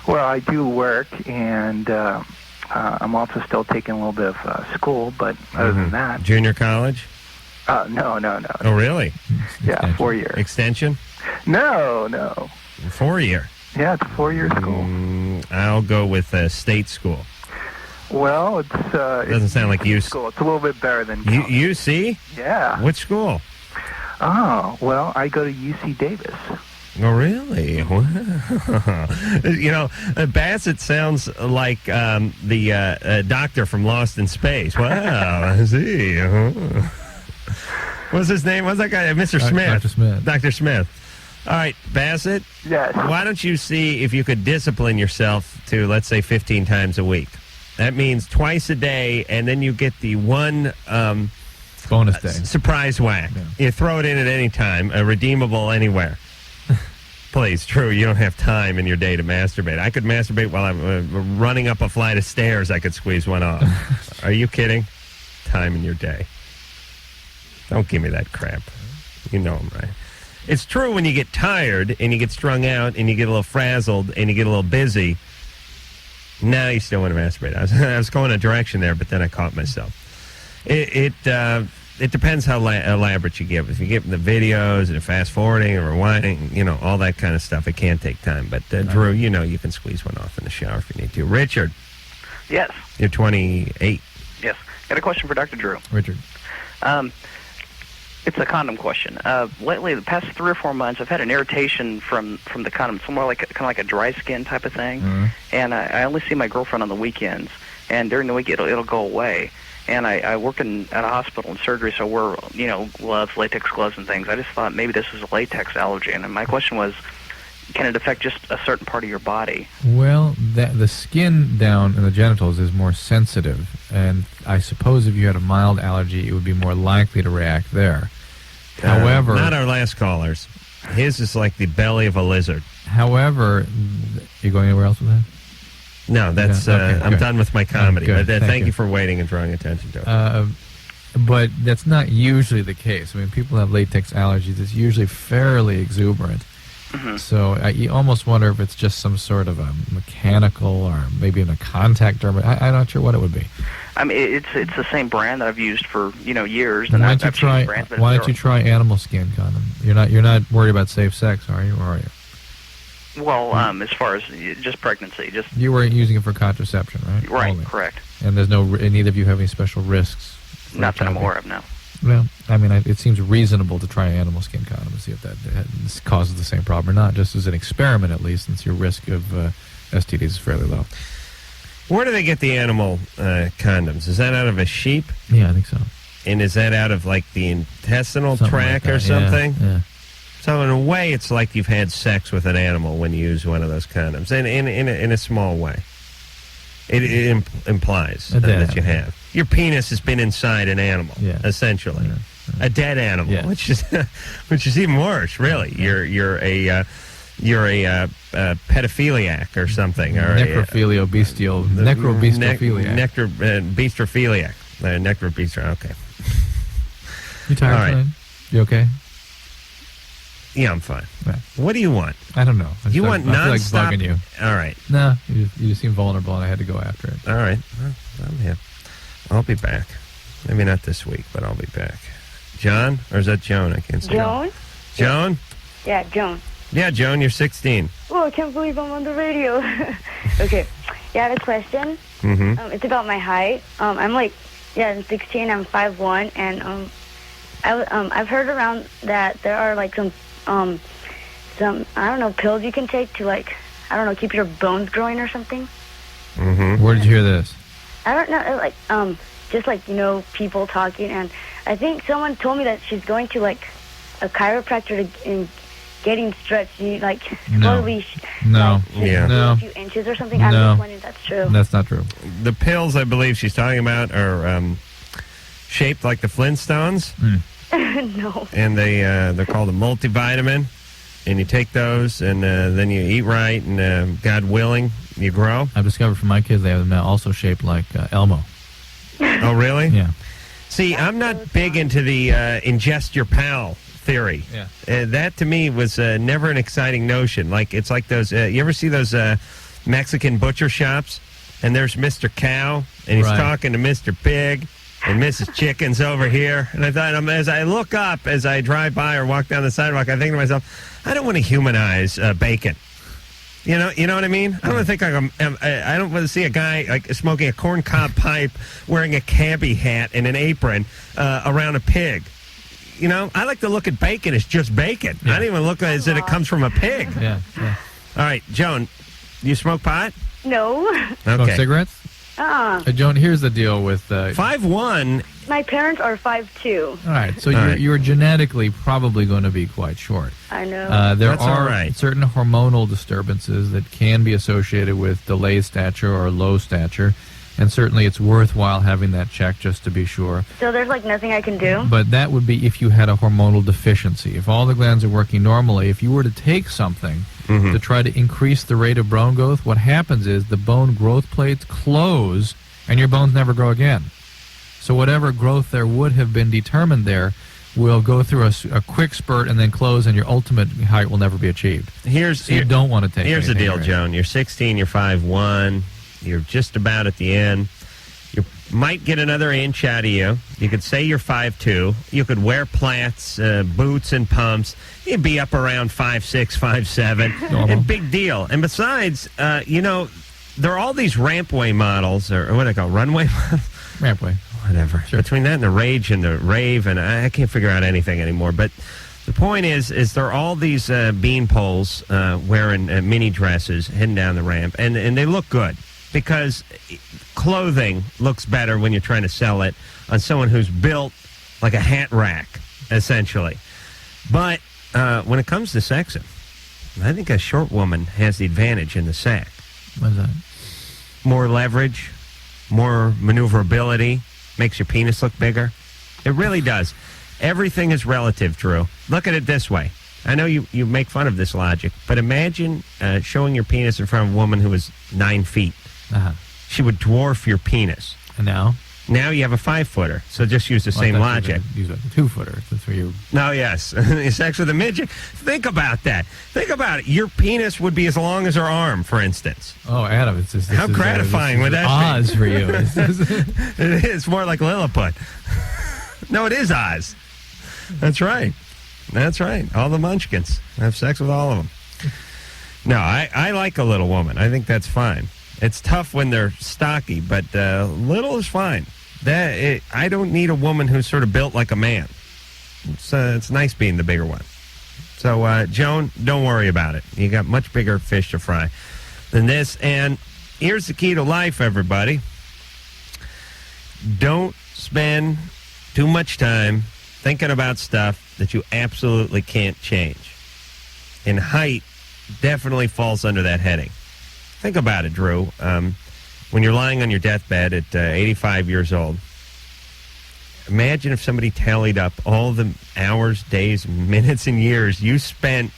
Well, I do work, and I'm also still taking a little bit of school, but other than that... Junior college? No. Oh, really? Yeah, 4 year. Extension? No. 4 year? Yeah, it's a 4-year school. I'll go with state school. Well, it doesn't sound like UC. School. It's a little bit better than college. UC? Yeah. Which school? Oh, well, I go to UC Davis. Oh, really? Wow. Bassett sounds like the doctor from Lost in Space. Wow, I see. What's his name? What's that guy? Mr. Smith. Dr. Smith. Dr. Smith. All right, Bassett. Yes. Why don't you see if you could discipline yourself to, let's say, 15 times a week? That means twice a day, and then you get the one bonus day surprise whack. Yeah. You throw it in at any time, redeemable anywhere. Please, true. You don't have time in your day to masturbate. I could masturbate while I'm running up a flight of stairs. I could squeeze one off. Are you kidding? Time in your day. Don't give me that crap. You know I'm right. It's true when you get tired and you get strung out and you get a little frazzled and you get a little busy. Now you still want to masturbate. I was going a direction there, but then I caught myself. It depends how elaborate you give. If you give them the videos and fast forwarding or rewinding, you know, all that kind of stuff, it can take time. But Drew, you know, you can squeeze one off in the shower if you need to. Richard. Yes. You're 28. Yes. Got a question for Dr. Drew. Richard. It's a condom question. Lately, the past 3 or 4 months, I've had an irritation from the condom. It's more like kind of like a dry skin type of thing. Mm-hmm. And I only see my girlfriend on the weekends, and during the week it'll go away. And I work at a hospital in surgery, so wear gloves, latex gloves, and things. I just thought maybe this was a latex allergy. And my question was, can it affect just a certain part of your body? Well, the skin down in the genitals is more sensitive, and I suppose if you had a mild allergy, it would be more likely to react there. However, not our last callers. His is like the belly of a lizard. However, you going anywhere else with that? No, that's. Okay, I'm done with my comedy. Good. But thank you for waiting and drawing attention to it. But that's not usually the case. I mean, people have latex allergies. It's usually fairly exuberant. Mm-hmm. So you almost wonder if it's just some sort of a mechanical or maybe in a contact derm. I'm not sure what it would be. I mean, it's the same brand that I've used for years. Why And don't you try animal skin condom? You're not worried about safe sex, are you? Or are you? Well, as far as just pregnancy, you were using it for contraception, right? Right, Only. correct. And there's neither of you have any special risks. Not that I'm aware of, no. Well, I mean, it seems reasonable to try an animal skin condom to see if that causes the same problem or not, just as an experiment at least, since your risk of STDs is fairly low. Where do they get the animal condoms? Is that out of a sheep? Yeah, I think so. And is that out of like the intestinal tract like or something? Yeah. So in a way, it's like you've had sex with an animal when you use one of those condoms, and in a small way. It implies that you have. Your penis has been inside an animal, essentially, a dead animal, which is even worse, really. You're a pedophiliac or something, or necrobestophiliac. Okay. You tired? All right. You okay? Yeah, I'm fine. Right. What do you want? I don't know. You want nonstop? I feel like bugging you. All right. No, you seem vulnerable, and I had to go after it. All right. Well, I'm here. I'll be back. Maybe not this week, but I'll be back. John? Or is that Joan? I can't see. Joan? Joan? Yeah, Joan. Yeah, Joan, you're 16. Oh, I can't believe I'm on the radio. Okay. Yeah, I have a question. Mm-hmm. It's about my height. I'm 16. I'm 5'1", and I've heard around that there are like some I don't know, pills you can take to keep your bones growing or something. Mm-hmm. Where did you hear this? I don't know, just people talking, and I think someone told me that she's going to a chiropractor and getting stretched. You slowly no, a few inches or something. I'm just wondering if that's true. That's not true. The pills I believe she's talking about are shaped like the Flintstones. No. And they're called a multivitamin, and you take those, and then you eat right, and God willing, you grow. I've discovered from my kids they have them now also shaped like Elmo. Oh, really? Yeah. See, I'm not big into the ingest your pal theory. Yeah. That to me was never an exciting notion. It's like those. You ever see those Mexican butcher shops? And there's Mr. Cow, and he's talking to Mr. Pig. And Mrs. Chicken's over here. And I thought, as I look up, as I drive by or walk down the sidewalk, I think to myself, I don't want to humanize bacon. You know what I mean? I don't think I don't want to see a guy smoking a corncob pipe, wearing a cabbie hat and an apron around a pig. You know, I like to look at bacon as just bacon. Yeah. I don't even look as if it comes from a pig. Yeah. All right, Joan, you smoke pot? No. Okay. Smoke cigarettes? Joan, here's the deal with 5'1". My parents are 5'2". All right, so All right. you're genetically probably going to be quite short. I know. There That's all are right. certain hormonal disturbances that can be associated with delayed stature or low stature, and certainly it's worthwhile having that checked just to be sure. So there's like nothing I can do? But that would be if you had a hormonal deficiency. If all the glands are working normally, if you were to take something to try to increase the rate of bone growth, what happens is the bone growth plates close and your bones never grow again. So whatever growth there would have been determined there will go through a quick spurt and then close, and your ultimate height will never be achieved. So you don't want to take Here's the anything deal, right. Joan. You're 16, you're 5'1", you're just about at the end. You might get another inch out of you. You could say you're 5'2". You could wear plats, boots, and pumps. You'd be up around 5'6", 5'7", and big deal. And besides, there are all these rampway models, or what do they call runway models? Rampway. Whatever. Sure. Between that and the rage and the rave, and I can't figure out anything anymore. But the point is there are all these bean poles wearing mini dresses heading down the ramp, and they look good because clothing looks better when you're trying to sell it on someone who's built like a hat rack, essentially. But when it comes to sexing, I think a short woman has the advantage in the sack. What's that? More leverage, more maneuverability, makes your penis look bigger. It really does. Everything is relative, Drew. Look at it this way. I know you make fun of this logic, but imagine showing your penis in front of a woman who is 9 feet. She would dwarf your penis. And now? Now you have a 5-footer, so just use the same logic. Use a 2-footer. That's where you... No, yes. Sex with a midget. Think about that. Think about it. Your penis would be as long as her arm, for instance. Oh, Adam, it's just... How gratifying would that be? Oz for you. It is more like Lilliput. No, it is Oz. That's right. That's right. All the munchkins. I have sex with all of them. No, I like a little woman. I think that's fine. It's tough when they're stocky, but little is fine. I don't need a woman who's sort of built like a man. It's nice being the bigger one. So, Joan, don't worry about it. You got much bigger fish to fry than this. And here's the key to life, everybody. Don't spend too much time thinking about stuff that you absolutely can't change. And height definitely falls under that heading. Think about it, Drew. When you're lying on your deathbed at 85 years old, imagine if somebody tallied up all the hours, days, minutes, and years you spent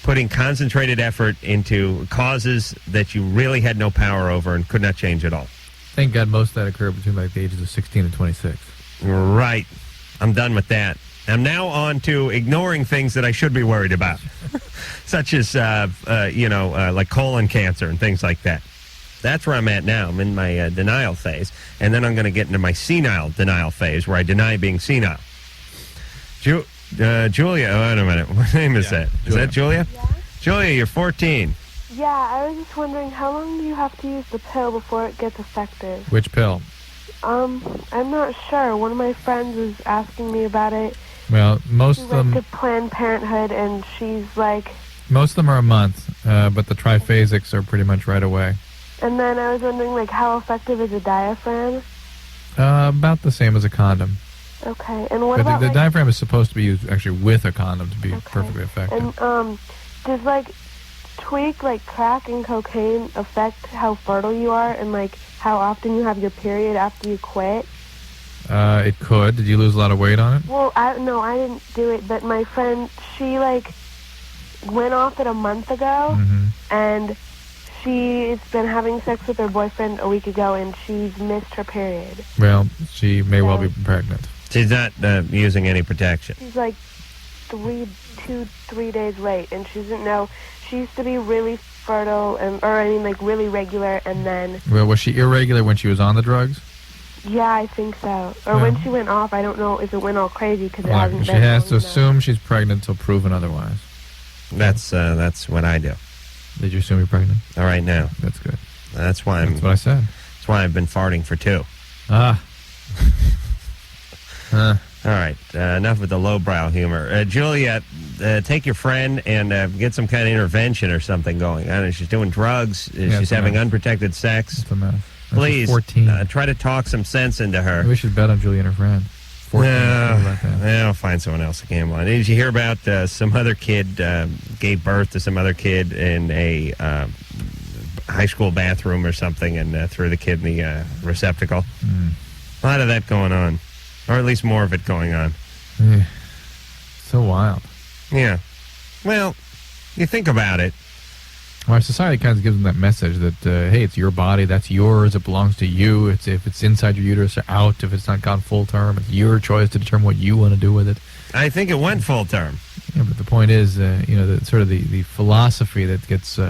putting concentrated effort into causes that you really had no power over and could not change at all. Thank God most of that occurred between like the ages of 16 and 26. Right. I'm done with that. I'm now on to ignoring things that I should be worried about, such as, like colon cancer and things like that. That's where I'm at now. I'm in my denial phase, and then I'm going to get into my senile denial phase, where I deny being senile. Julia, wait a minute. What name is that? Is that Julia? Yeah. Julia, you're 14. Yeah, I was just wondering, how long do you have to use the pill before it gets effective? Which pill? I'm not sure. One of my friends was asking me about it. Well, most She of went them... to Planned Parenthood, and she's like... Most of them are a month, but the triphasics are pretty much right away. And then I was wondering, like, how effective is a diaphragm? About the same as a condom. Okay, and what But about, the diaphragm is supposed to be used actually with a condom to be perfectly effective. And, does, like, tweak, like, crack and cocaine affect how fertile you are and, like, how often you have your period after you quit? It could. Did you lose a lot of weight on it? Well, I didn't do it, but my friend, she, like, went off it a month ago, and she's been having sex with her boyfriend a week ago, and she's missed her period. Well, she may well be pregnant. She's not using any protection. She's, like, 3 days late, and she doesn't know. She used to be really fertile, like, really regular, and then... Well, was she irregular when she was on the drugs? Yeah, I think so. Or when she went off, I don't know if it went all crazy because it hasn't She been has long to enough. assume she's pregnant until proven otherwise. That's what I do. Did you assume you're pregnant? All right, now. That's good. That's why That's what I said. That's why I've been farting for 2. Ah. All right, enough with the lowbrow humor. Julia, take your friend and get some kind of intervention or something going. I don't know, she's doing drugs. She's having unprotected sex. It's a mess. Please, 14. try to talk some sense into her. Maybe we should bet on Julie and her friend. 14. I'll find someone else to gamble on. Did you hear about some other kid gave birth to some other kid in a high school bathroom or something and threw the kid in the receptacle? A lot of that going on, or at least more of it going on. Yeah. So wild. Yeah. Well, you think about it. Well, our society kind of gives them that message that, hey, it's your body, that's yours, it belongs to you. If it's inside your uterus or out, if it's not gone full term, it's your choice to determine what you want to do with it. I think it went full term. Yeah, but the point is, the sort of the philosophy that gets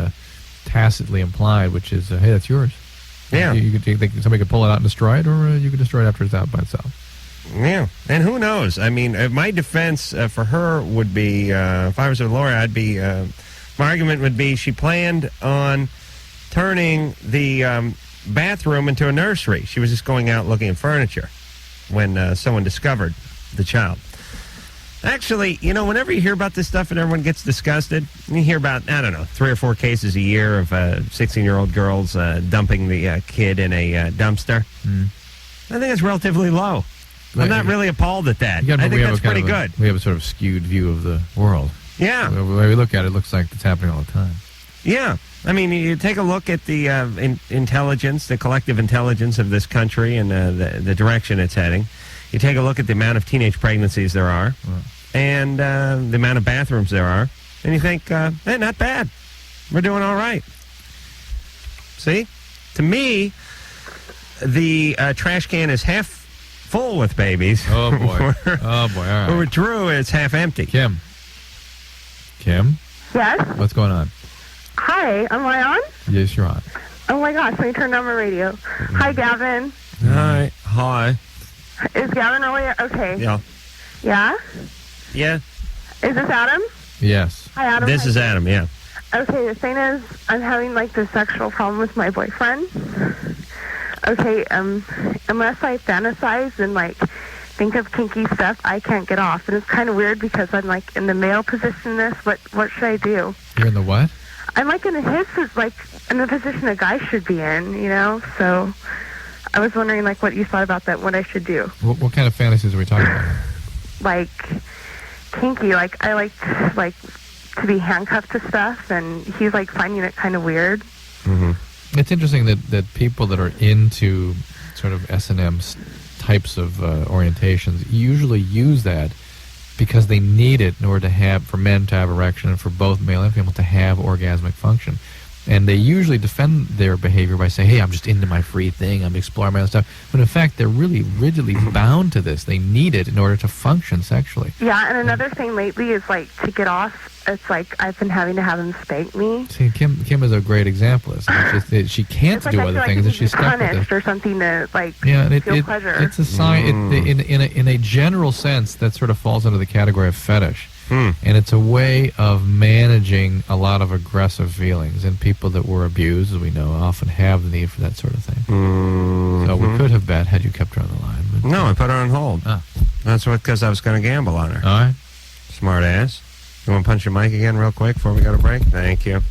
tacitly implied, which is, hey, that's yours. Yeah. Somebody could pull it out and destroy it, or you could destroy it after it's out by itself. Yeah, and who knows? I mean, my defense for her would be, if I was a lawyer, I'd be... my argument would be she planned on turning the bathroom into a nursery. She was just going out looking at furniture when someone discovered the child. Actually, whenever you hear about this stuff and everyone gets disgusted, you hear about, 3 or 4 cases a year of 16-year-old girls dumping the kid in a dumpster. I think it's relatively low. I'm not really appalled at that. I think that's pretty good. We have a sort of skewed view of the world. Yeah. The way we look at it, it looks like it's happening all the time. Yeah. I mean, you take a look at the intelligence, the collective intelligence of this country and the direction it's heading. You take a look at the amount of teenage pregnancies there are and the amount of bathrooms there are, and you think, hey, not bad. We're doing all right. See? To me, the trash can is half full with babies. Oh, boy. All right. With Drew, it's half empty. Kim? Yes? What's going on? Hi, am I on? Yes, you're on. Oh my gosh, let me turn on my radio. Hi, Gavin. Hi. Is Gavin really? Okay. Yeah. Yeah? Yeah. Is this Adam? Yes. Hi, Adam. This is Adam, yeah. Okay, the thing is, I'm having like this sexual problem with my boyfriend. Okay, unless I fantasize and like think of kinky stuff, I can't get off. And it's kind of weird because I'm like in the male position in this. What should I do? You're in the what? I'm like in the position a guy should be in, So I was wondering like what you thought about that, what I should do. What kind of fantasies are we talking about? Like kinky, like I like to be handcuffed to stuff, and he's like finding it kind of weird. Mm-hmm. It's interesting that people that are into sort of S&M types of orientations usually use that because they need it in order for men to have erection and for both male and female to have orgasmic function. And they usually defend their behavior by saying, hey, I'm just into my free thing, I'm exploring my own stuff. But in fact, they're really rigidly bound to this. They need it in order to function sexually. Yeah, and another thing lately is like to get off, it's like I've been having to have him spank me. See, Kim is a great example. She can't do other things, and she's stuck with it. Or something to like feel pleasure. It's a sign. In a general sense, that sort of falls under the category of fetish. And it's a way of managing a lot of aggressive feelings. And people that were abused, as we know, often have the need for that sort of thing. So we could have bet had you kept her on the line. But, no, I put her on hold. That's because I was going to gamble on her. All right. Smart ass. You want to punch your mic again real quick before we go to break? Thank you.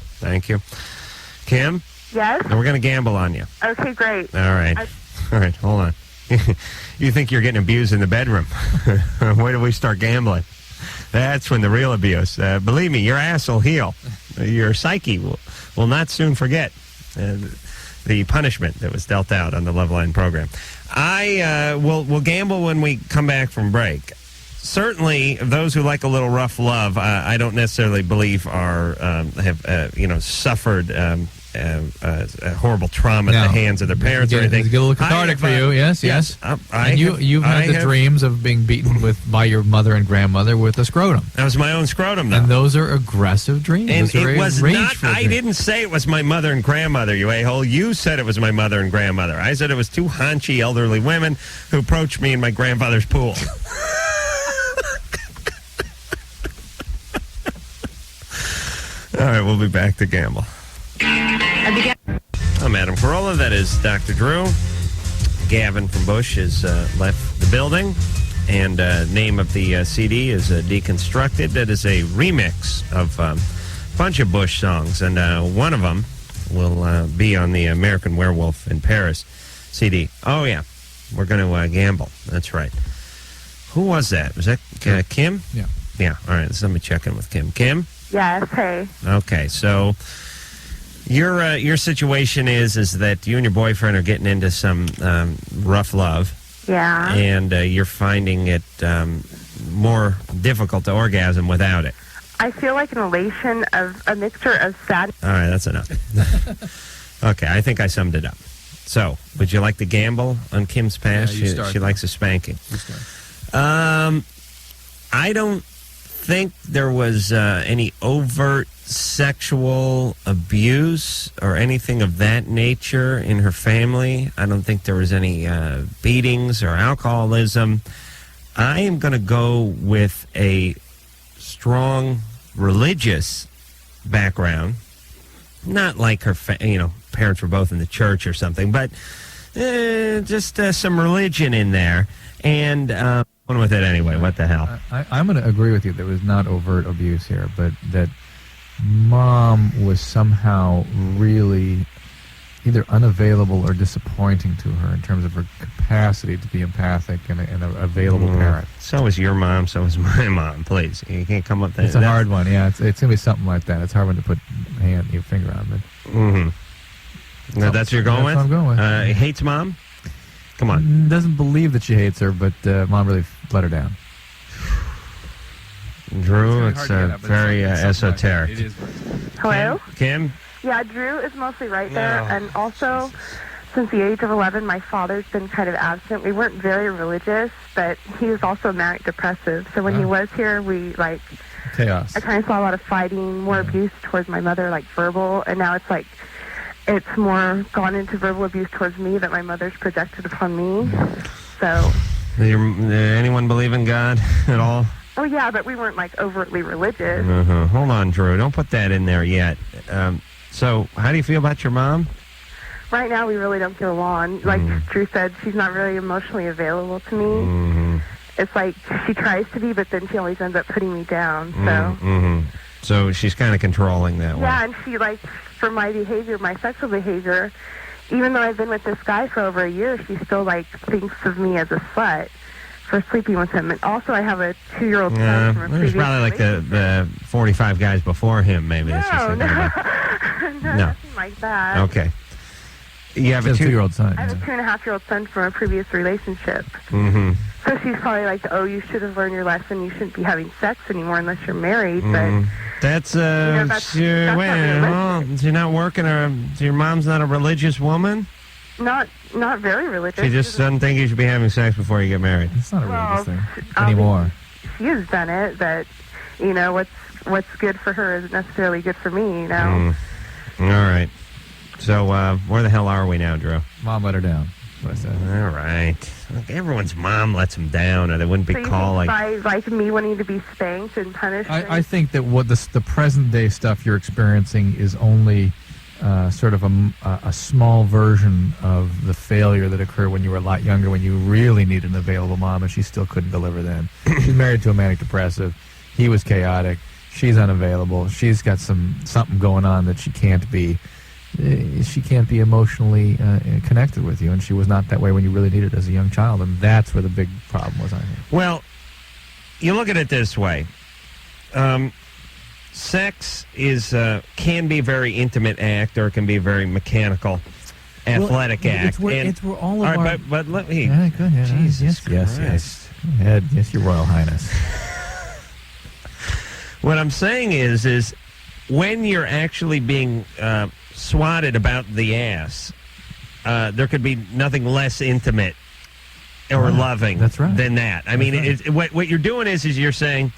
Kim? Yes? We're going to gamble on you. Okay, great. All right. All right, hold on. You think you're getting abused in the bedroom. Wait till we start gambling. That's when the real abuse. Believe me, your ass will heal. Your psyche will not soon forget the punishment that was dealt out on the Loveline program. We'll gamble when we come back from break. Certainly, those who like a little rough love, I don't necessarily believe have suffered a horrible trauma at the hands of their parents or anything. It's a little cathartic for you, yes. You've had the dreams of being beaten by your mother and grandmother with a scrotum. That was my own scrotum, though. And those are aggressive dreams. And those it was not. I didn't say it was my mother and grandmother, you a-hole. You said it was my mother and grandmother. I said it was 2 haunchy elderly women who approached me in my grandfather's pool. All right, we'll be back to gamble. I'm Adam Carolla. That is Dr. Drew. Gavin from Bush has left the building. And name of the CD is Deconstructed. That is a remix of a bunch of Bush songs. And one of them will be on the American Werewolf in Paris CD. Oh, yeah. We're going to gamble. That's right. Who was that? Was that Kim? Yeah. Yeah. All right. Let me check in with Kim. Kim? Yes, hey. Okay. So your situation is that you and your boyfriend are getting into some rough love. Yeah. And you're finding it more difficult to orgasm without it. I feel like an elation of a mixture of sad. All right, that's enough. Okay, I think I summed it up. So, would you like to gamble on Kim's past? Yeah, she likes a spanking. I don't think there was any overt sexual abuse or anything of that nature in her family. I don't think there was any beatings or alcoholism. I am going to go with a strong religious background. Not like her, parents were both in the church or something, but just some religion in there. And going with it anyway. What the hell? I'm going to agree with you. There was not overt abuse here, but that Mom was somehow really either unavailable or disappointing to her in terms of her capacity to be empathic and an available parent. So is your mom, so is my mom, please. You can't come up there. It's a hard one, yeah. It's going to be something like that. It's hard one to put your finger on. But No, that's what you're going with? That's what I'm going with. He hates Mom? Come on. Doesn't believe that she hates her, but Mom really let her down. Drew, it's very esoteric. It is. Hello? Kim? Yeah, Drew is mostly right there. And also, since the age of 11, my father's been kind of absent. We weren't very religious, but he was also manic depressive. So when he was here, we, chaos. I kind of saw a lot of fighting, more abuse towards my mother, verbal. And now it's more gone into verbal abuse towards me that my mother's projected upon me. So. Anyone believe in God at all? Oh, yeah, but we weren't, overtly religious. Hold on, Drew. Don't put that in there yet. So, how do you feel about your mom? Right now, we really don't get along. Like Drew said, she's not really emotionally available to me. It's like she tries to be, but then she always ends up putting me down. So, So she's kind of controlling that way. Yeah, and she, for my behavior, my sexual behavior, even though I've been with this guy for over a year, she still, thinks of me as a slut for sleeping with him. And also, I have a 2-year-old son from a there's previous probably the 45 guys before him, maybe. No, No. nothing like that. Okay. You have a 2-year-old son. I have a 2.5-year-old son from a previous relationship. So she's probably you should have learned your lesson. You shouldn't be having sex anymore unless you're married. But that's that's not realistic. you're not working, or your mom's not a religious woman? Not very religious. She just doesn't think you should be having sex before you get married. It's not a religious thing anymore. She has done it, but what's good for her isn't necessarily good for me. All right. So where the hell are we now, Drew? Mom let her down. What I said. All right. Look, everyone's mom lets them down, or they wouldn't be so called by me wanting to be spanked and punished. I think that what the present day stuff you're experiencing is only sort of a small version of the failure that occurred when you were a lot younger, when you really needed an available mom, and she still couldn't deliver then. She's married to a manic depressive. He was chaotic. She's unavailable. She's got something going on that she can't be. She can't be emotionally connected with you, and she was not that way when you really needed it as a young child, and that's where the big problem was, I think. Well, you look at it this way. Sex can be a very intimate act, or it can be a very mechanical, athletic act. It's where all of all right, our... but let me... Yeah, go ahead. Jesus yes. Go ahead. Yes, Your Royal Highness. What I'm saying is when you're actually being swatted about the ass, there could be nothing less intimate or loving than that. I mean, what you're doing is you're saying,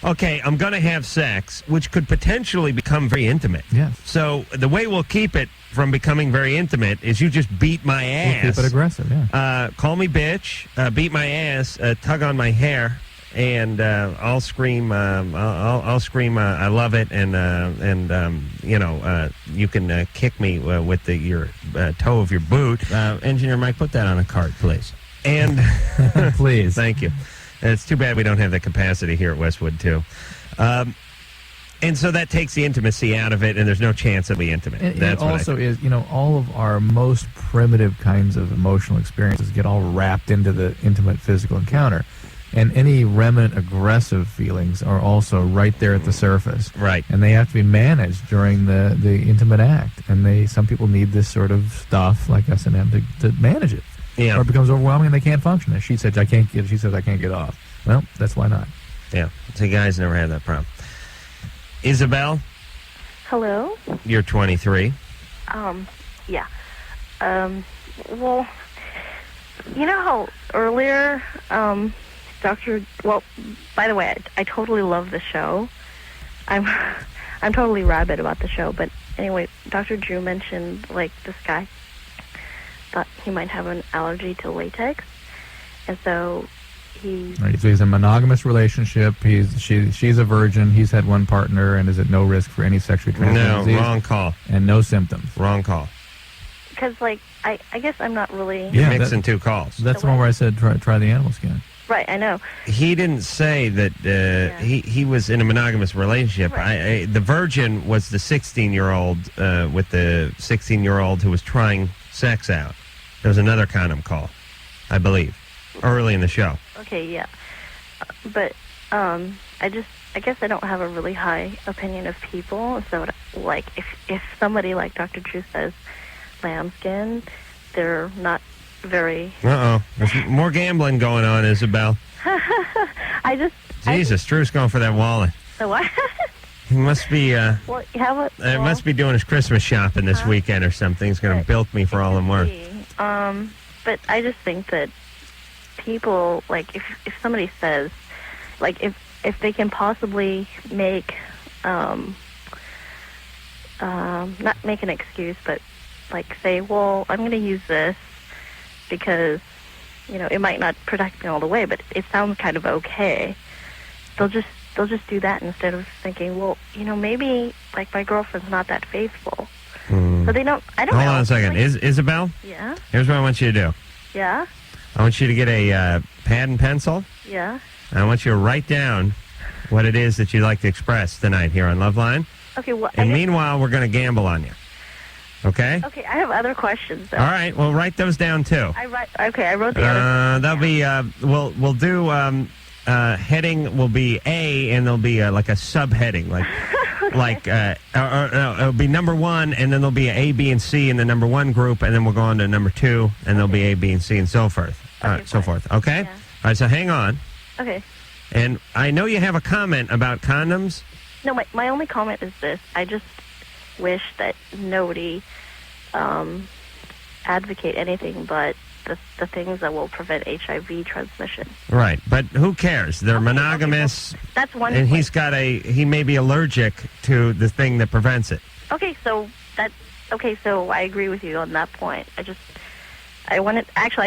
okay, I'm going to have sex, which could potentially become very intimate. Yeah. So the way we'll keep it from becoming very intimate is you just beat my ass. We'll keep it aggressive, yeah. Call me bitch, beat my ass, tug on my hair, and I'll scream. I'll scream. I love it, and you can kick me with your toe of your boot. Engineer Mike, put that on a cart, please. And please, thank you. It's too bad we don't have the capacity here at Westwood too. And so that takes the intimacy out of it, and there's no chance it'll be intimate. And That's it what I also think. is, all of our most primitive kinds of emotional experiences get all wrapped into the intimate physical encounter. And any remnant aggressive feelings are also right there at the surface. Right. And they have to be managed during the intimate act. And some people need this sort of stuff like S&M to manage it. Yeah. Or it becomes overwhelming and they can't function. And she says, I can't get off. Well, that's why not. Yeah. See, guys never had that problem. Isabel, Hello? you're 23. Yeah. Well, you know how earlier, by the way, I totally love the show. I'm totally rabid about the show, but anyway, Dr. Drew mentioned, like, this guy thought he might have an allergy to latex, and so Right, so he's in a monogamous relationship. She's a virgin. He's had one partner and is at no risk for any sexually transmitted disease. No, wrong call. And no symptoms. Wrong call. because, like, I guess I'm not really... You're mixing two calls. That's the one where I said try the animal skin. Right, I know. He didn't say that he was in a monogamous relationship. Right. The virgin was the 16-year-old with the 16-year-old who was trying sex out. There was another condom call, I believe, early in the show. Okay, yeah. But I guess I don't have a really high opinion of people. So, like, if somebody like Dr. Drew says lambskin, they're not very... Uh-oh. There's more gambling going on, Isabel. Jesus, Drew's going for that wallet. So what? He must be... Well, how about... must be doing his Christmas shopping this weekend or something. He's going to bilk me for all I'm worth. But I just think that people, like, if somebody says, like, if they can possibly make, not make an excuse, but, like, say, well, I'm going to use this because, it might not protect me all the way, but it sounds kind of okay. They'll just do that instead of thinking, well, maybe, like, my girlfriend's not that faithful. So they don't, I don't know. Hold on a second. Like, Isabel? Yeah? Here's what I want you to do. Yeah? I want you to get a pad and pencil. Yeah? I want you to write down what it is that you'd like to express tonight here on Loveline. Okay, well... And meanwhile, we're going to gamble on you. Okay? Okay, I have other questions, though. All right, well, write those down, too. I wrote the other... That'll be, we'll do, heading will be A, and there'll be like a subheading, like... it'll be number one, and then there'll be A, B, and C in the number one group, and then we'll go on to number two, and there'll be A, B, and C, and so forth. So forth. Okay? Yeah. All right, so hang on. Okay. And I know you have a comment about condoms. No, my only comment is this. I just wish that nobody advocate anything but the things that will prevent HIV transmission. Right, but who cares? They're monogamous. Okay, well, that's one and point. he may be allergic to the thing that prevents it. Okay, so I agree with you on that point. I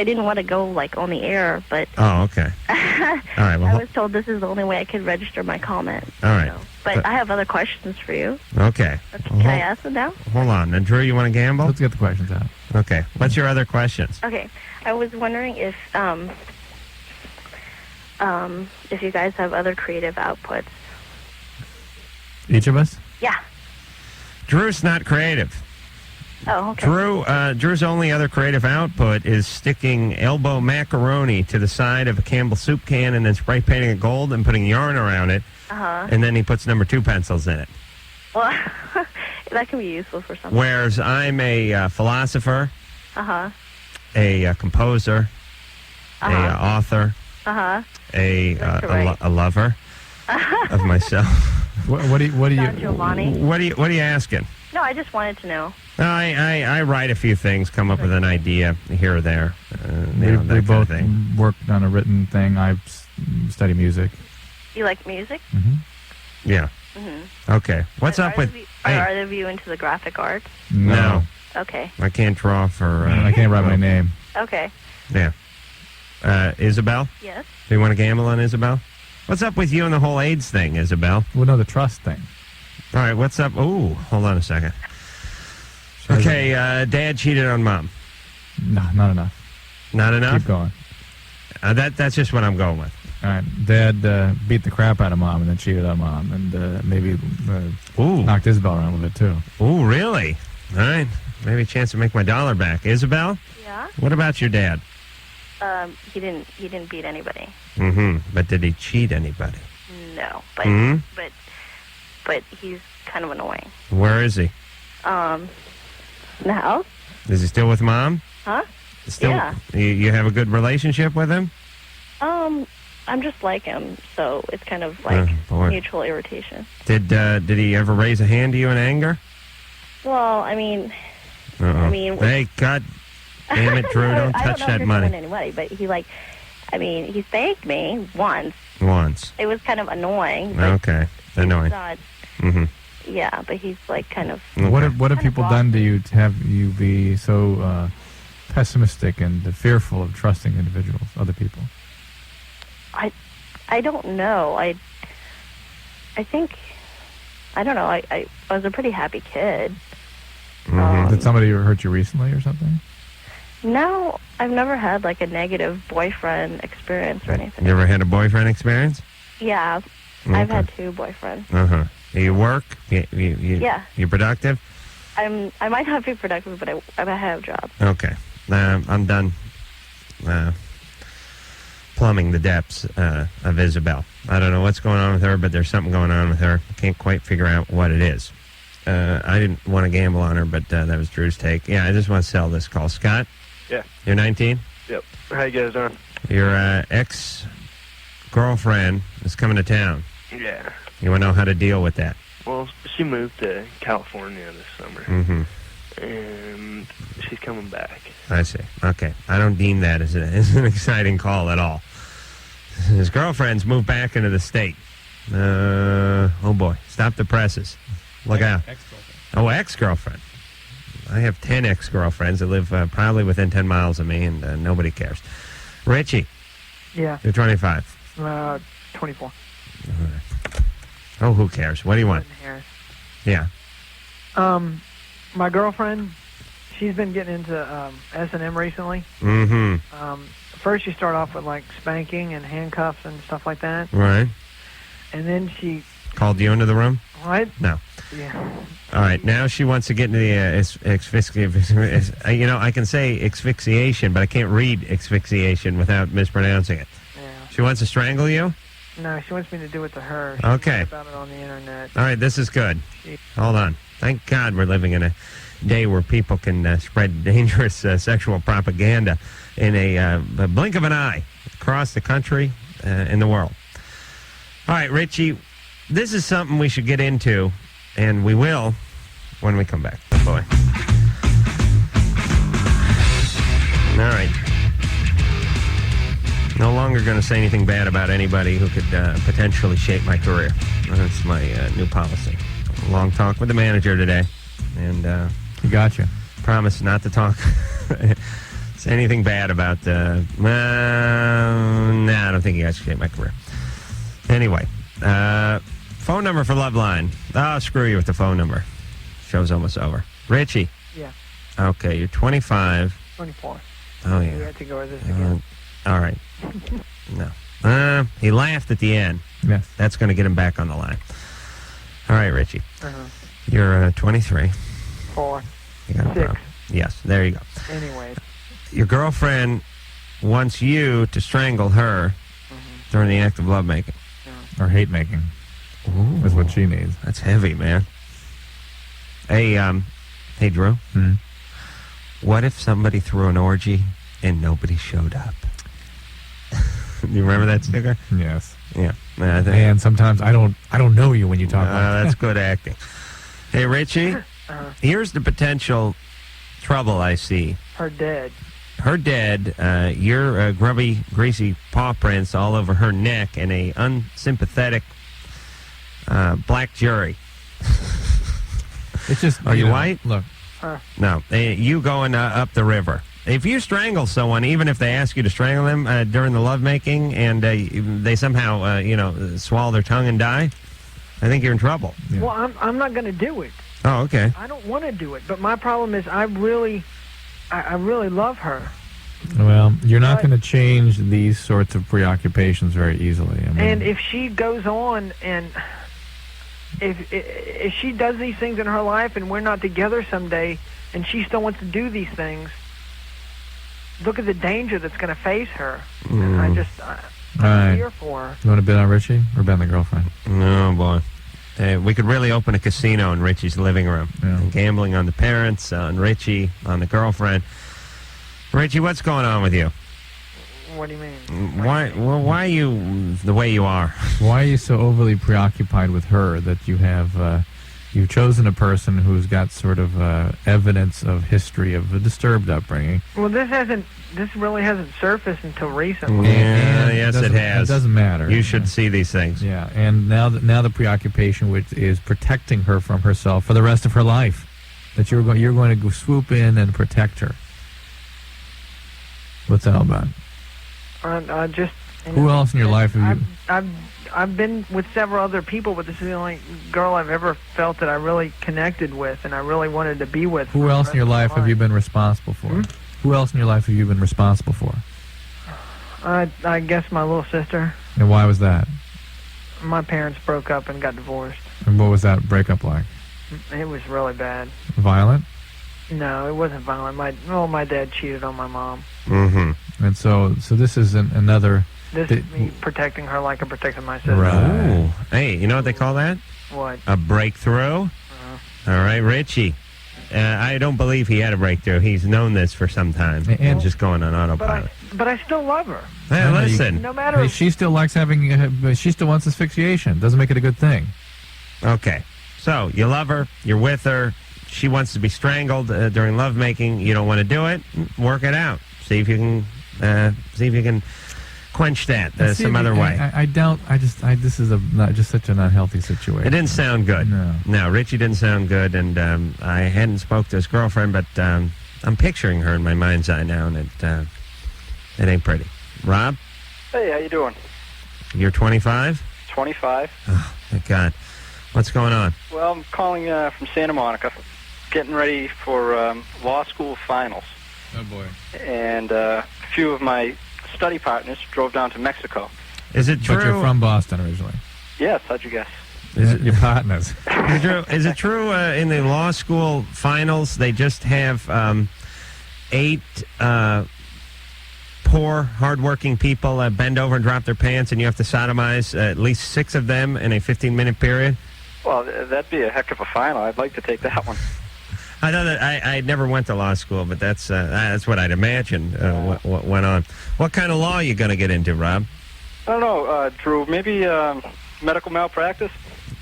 didn't want to go, like, on the air, but... Oh, okay. All right, well... I was told this is the only way I could register my comment. All right. But I have other questions for you. Okay. Can I ask them now? Hold on. Now, Drew, you want to gamble? Let's get the questions out. Okay. What's your other questions? Okay. I was wondering if you guys have other creative outputs. Each of us? Yeah. Drew's not creative. Oh, okay. Drew's only other creative output is sticking elbow macaroni to the side of a Campbell soup can and then spray painting it gold and putting yarn around it. Uh-huh. And then he puts number 2 pencils in it. Well, that can be useful for something. Whereas I'm a philosopher, Uh-huh. a composer, a author, Uh-huh. a lover of myself. What do you Giovanni? What are you asking? No, I just wanted to know. I write a few things, come up with an idea here or there. We both worked on a written thing. I study music. You like music? Mm-hmm. Yeah. Mm-hmm. Okay. What's up with... Are either of you into the graphic arts? No. Okay. I can't draw for... I can't write my name. Okay. Yeah. Isabel? Yes? Do you want to gamble on Isabel? What's up with you and the whole AIDS thing, Isabel? Well, no, the trust thing. All right, what's up? Oh, hold on a second. Okay, Dad cheated on Mom. No, not enough. Not enough? Keep going. That's just what I'm going with. All right. Dad beat the crap out of Mom and then cheated on Mom and maybe knocked Isabel around a little bit, too. Oh, really? All right. Maybe a chance to make my dollar back. Isabel? Yeah? What about your dad? He didn't beat anybody. Mm-hmm. But did he cheat anybody? No, but Mhm. but he's kind of annoying. Where is he? In the house? Is he still with Mom? Huh? Still, Yeah. You have a good relationship with him? I'm just like him, so it's kind of like boy. mutual irritation. Did he ever raise a hand to you in anger? Well, I mean, Uh-oh. Hey, God damn it, Drew! Don't I touch don't know that if money. anybody, but he spanked me once. Once. It was kind of annoying. But Okay. Annoying. Mm-hmm. Yeah, but he's like kind of. What have people done to you to have you be so pessimistic and fearful of trusting individuals, other people? I don't know. I think I don't know. I was a pretty happy kid. Did somebody hurt you recently or something? No, I've never had like a negative boyfriend experience or anything. You ever had a boyfriend experience? Yeah, I've had 2 boyfriends. Uh-huh. You work? Yeah. You productive? I might not be productive, but I have a job. Okay. I'm done plumbing the depths of Isabel. I don't know what's going on with her, but there's something going on with her. I can't quite figure out what it is. I didn't want to gamble on her, but that was Drew's take. Yeah, I just want to sell this call. Scott? Yeah. You're 19? Yep. How you guys doing? Your ex-girlfriend is coming to town. Yeah. You want to know how to deal with that? Well, she moved to California this summer. Mm-hmm. And she's coming back. I see. Okay. I don't deem that as an exciting call at all. His girlfriend's moved back into the state. Oh, boy. Stop the presses. Look out. Ex-girlfriend. Oh, ex-girlfriend. I have 10 ex-girlfriends that live probably within 10 miles of me, and nobody cares. Richie. Yeah. You're 25. 24. Oh, who cares? What do you want? Harris. Yeah. My girlfriend, she's been getting into S&M recently. Mm-hmm. First, she started off with like spanking and handcuffs and stuff like that. Right. And then she Called you into the room? What? No. Yeah. All right. Now she wants to get into the asphyxiation. I can say asphyxiation, but I can't read asphyxiation without mispronouncing it. Yeah. She wants to strangle you? No, she wants me to do it to her. She Okay. read about it on the internet. All right. This is good. Hold on. Thank God we're living in a day where people can spread dangerous sexual propaganda in a blink of an eye across the country and the world. All right, Richie, this is something we should get into, and we will when we come back. Oh, boy. All right. No longer going to say anything bad about anybody who could potentially shape my career. That's my new policy. Long talk with the manager today, and he got you. Promise not to talk say anything bad about. I don't think you guys should shape my career. Anyway, phone number for Loveline. Oh, screw you with the phone number. Show's almost over. Richie. Yeah. Okay, you're 25. 24. Oh yeah. We have to go over this again. All right. No. He laughed at the end. Yes. That's going to get him back on the line. All right, Richie. Uh-huh. You're 23. 4. You got a 6. problem. Yes, there you go. Anyway. Your girlfriend wants you to strangle her during the act of lovemaking. Or hate making. Ooh. Is what she needs. That's heavy, man. Hey, Drew. Hmm? What if somebody threw an orgy and nobody showed up? You remember that sticker? Yes. Yeah. Man, sometimes I don't know you when you talk like that. That's good acting. Hey, Richie, here's the potential trouble I see. Her dead. Her dead, your grubby, greasy paw prints all over her neck, and a unsympathetic black jury. It's just. Are you know, white? Look. No. You going up the river. If you strangle someone, even if they ask you to strangle them during the lovemaking, and they somehow, swallow their tongue and die, I think you're in trouble. Yeah. Well, I'm not going to do it. Oh, okay. I don't want to do it, but my problem is I really love her, Well, you're not going to change these sorts of preoccupations very easily. I mean, And if she goes on and if she does these things in her life and we're not together someday and she still wants to do these things, look at the danger that's going to face her. And I'm right. here for her. You want to bet on Richie or bet on the girlfriend? Oh, boy. We could really open a casino in Richie's living room. Yeah. And gambling on the parents, on Richie, on the girlfriend. Richie, what's going on with you? What do you mean? Why are you the way you are? Why are you so overly preoccupied with her that you have you've chosen a person who's got sort of evidence of history of a disturbed upbringing? Well, this really hasn't surfaced until recently. Yeah, yes, it has. It doesn't matter. You should see these things. Yeah, and now the preoccupation, which is protecting her from herself for the rest of her life, that you're going to go swoop in and protect her. What's that all about? I just. Who else in your life have you? I've been with several other people, but this is the only girl I've ever felt that I really connected with, and I really wanted to be with. Who else in your life have you been responsible for? Who else in your life have you been responsible for? I guess my little sister. And why was that? My parents broke up and got divorced. And what was that breakup like? It was really bad. Violent? No, it wasn't violent. My dad cheated on my mom. Mm-hmm. And so this is another. This is me protecting her like I protected my sister. Right. Ooh. Hey, you know what they call that? What? A breakthrough. All right, Richie. I don't believe he had a breakthrough. He's known this for some time. And just going on autopilot. But I still love her. Hey, listen. No matter. Hey, she still likes having. She still wants asphyxiation. Doesn't make it a good thing. Okay. So you love her. You're with her. She wants to be strangled during lovemaking. You don't want to do it. Work it out. See if you can quench that some other way. I doubt. This is just such an unhealthy situation. It didn't sound good. No, Richie didn't sound good, and I hadn't spoke to his girlfriend, but I'm picturing her in my mind's eye now, and it ain't pretty. Rob? Hey, how you doing? You're 25? 25. Oh, thank God. What's going on? Well, I'm calling from Santa Monica, getting ready for law school finals. Oh, boy. And a few of my study partners drove down to Mexico. Is it true? But you're from Boston originally. Yes, how'd you guess? Is it your partners? Is it true in the law school finals they just have 8 poor, hardworking people bend over and drop their pants, and you have to sodomize at least 6 of them in a 15-minute period? Well, that'd be a heck of a final. I'd like to take that one. I know that I never went to law school, but that's what I'd imagine what went on. What kind of law are you going to get into, Rob? I don't know, Drew. Maybe medical malpractice?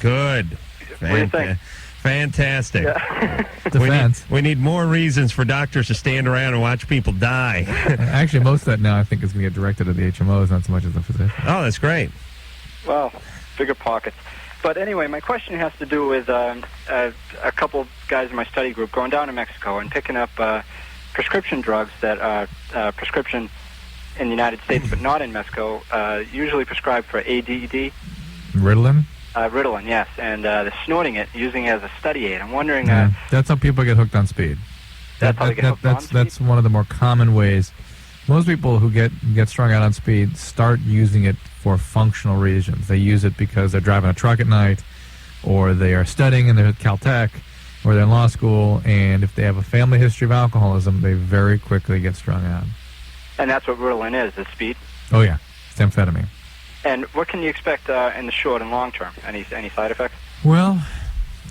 Good. What do you think? Fantastic. Yeah. Defense. We need more reasons for doctors to stand around and watch people die. Actually, most of that now I think is going to get directed to the HMOs, not so much as the physician. Oh, that's great. Well, bigger pockets. But anyway, my question has to do with a couple of guys in my study group going down to Mexico and picking up prescription drugs that are prescription in the United States but not in Mexico, usually prescribed for ADD. Ritalin? Ritalin, yes. And they're snorting it, using it as a study aid. I'm wondering... that's how people get hooked on speed. That's how they get hooked on speed? That's one of the more common ways. Most people who get strung out on speed start using it for functional reasons. They use it because they're driving a truck at night, or they are studying and they're at Caltech, or they're in law school, and if they have a family history of alcoholism, they very quickly get strung out. And that's what Ritalin is speed? Oh, yeah. It's amphetamine. And what can you expect in the short and long term? Any side effects? Well,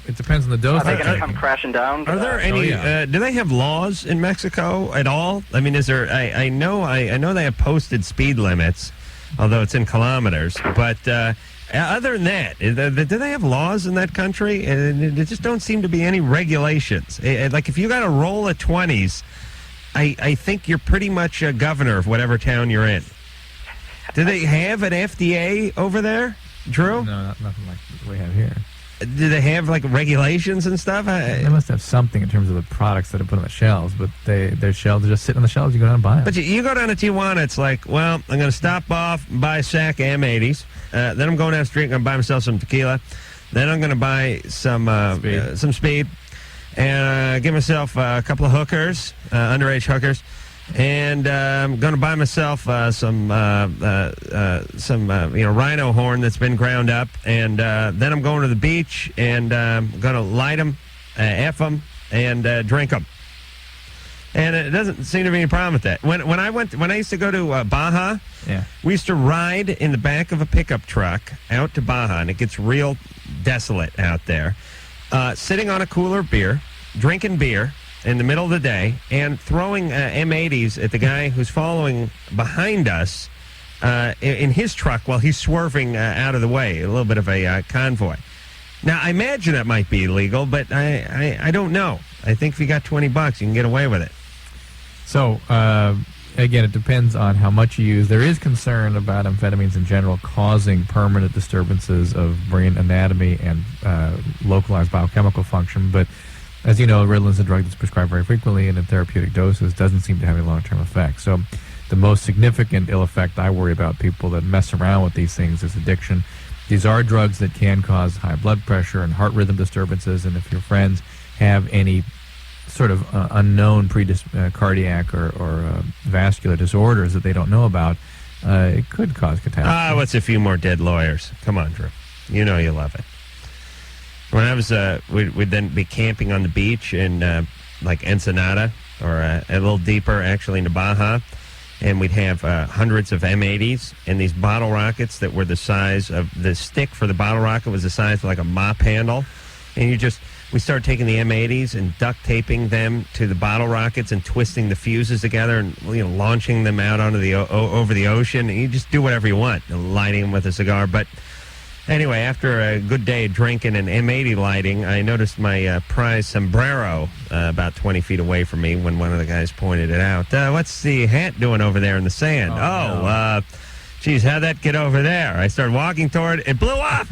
it depends on the dose. Are they going to come crashing down? Are there any? Do they have laws in Mexico at all? I mean, is there? I know they have posted speed limits, although it's in kilometers. But other than that, do they have laws in that country? There just don't seem to be any regulations. Like if you got a roll of 20s, I think you're pretty much a governor of whatever town you're in. Do they have an FDA over there, Drew? No, nothing like we have here. Do they have like regulations and stuff? They must have something in terms of the products that are put on the shelves, but their shelves are just sitting on the shelves. You go down and buy them. But you go down to Tijuana, it's like, well, I'm going to stop off and buy a sack of M80s. Then I'm going down the street, I'm going to buy myself some tequila. Then I'm going to buy some speed. And give myself a couple of hookers, underage hookers. And I'm going to buy myself some rhino horn that's been ground up, and then I'm going to the beach and I'm going to light them, F them, and drink them. And it doesn't seem to be any problem with that. When I used to go to Baja, we used to ride in the back of a pickup truck out to Baja, and it gets real desolate out there. Sitting on a cooler of beer, drinking beer in the middle of the day, and throwing M80s at the guy who's following behind us in his truck while he's swerving out of the way, a little bit of a convoy. Now, I imagine that might be illegal, but I don't know. I think if you got $20, you can get away with it. So, again, it depends on how much you use. There is concern about amphetamines in general causing permanent disturbances of brain anatomy and localized biochemical function. But as you know, Ritalin is a drug that's prescribed very frequently and in therapeutic doses, doesn't seem to have any long-term effects. So the most significant ill effect I worry about people that mess around with these things is addiction. These are drugs that can cause high blood pressure and heart rhythm disturbances, and if your friends have any sort of unknown cardiac or vascular disorders that they don't know about, it could cause catastrophe. What's a few more dead lawyers? Come on, Drew. You know you love it. When I was, we'd then be camping on the beach in like Ensenada, or a little deeper actually into Baja, and we'd have hundreds of M80s and these bottle rockets that were the size of, the stick for the bottle rocket was the size of like a mop handle, and we started taking the M80s and duct taping them to the bottle rockets and twisting the fuses together and launching them out onto the over the ocean, and you just do whatever you want, lighting them with a cigar. But anyway, after a good day of drinking and M80 lighting, I noticed my prize sombrero about 20 feet away from me when one of the guys pointed it out. What's the hat doing over there in the sand? Geez, how'd that get over there? I started walking toward it. It blew up!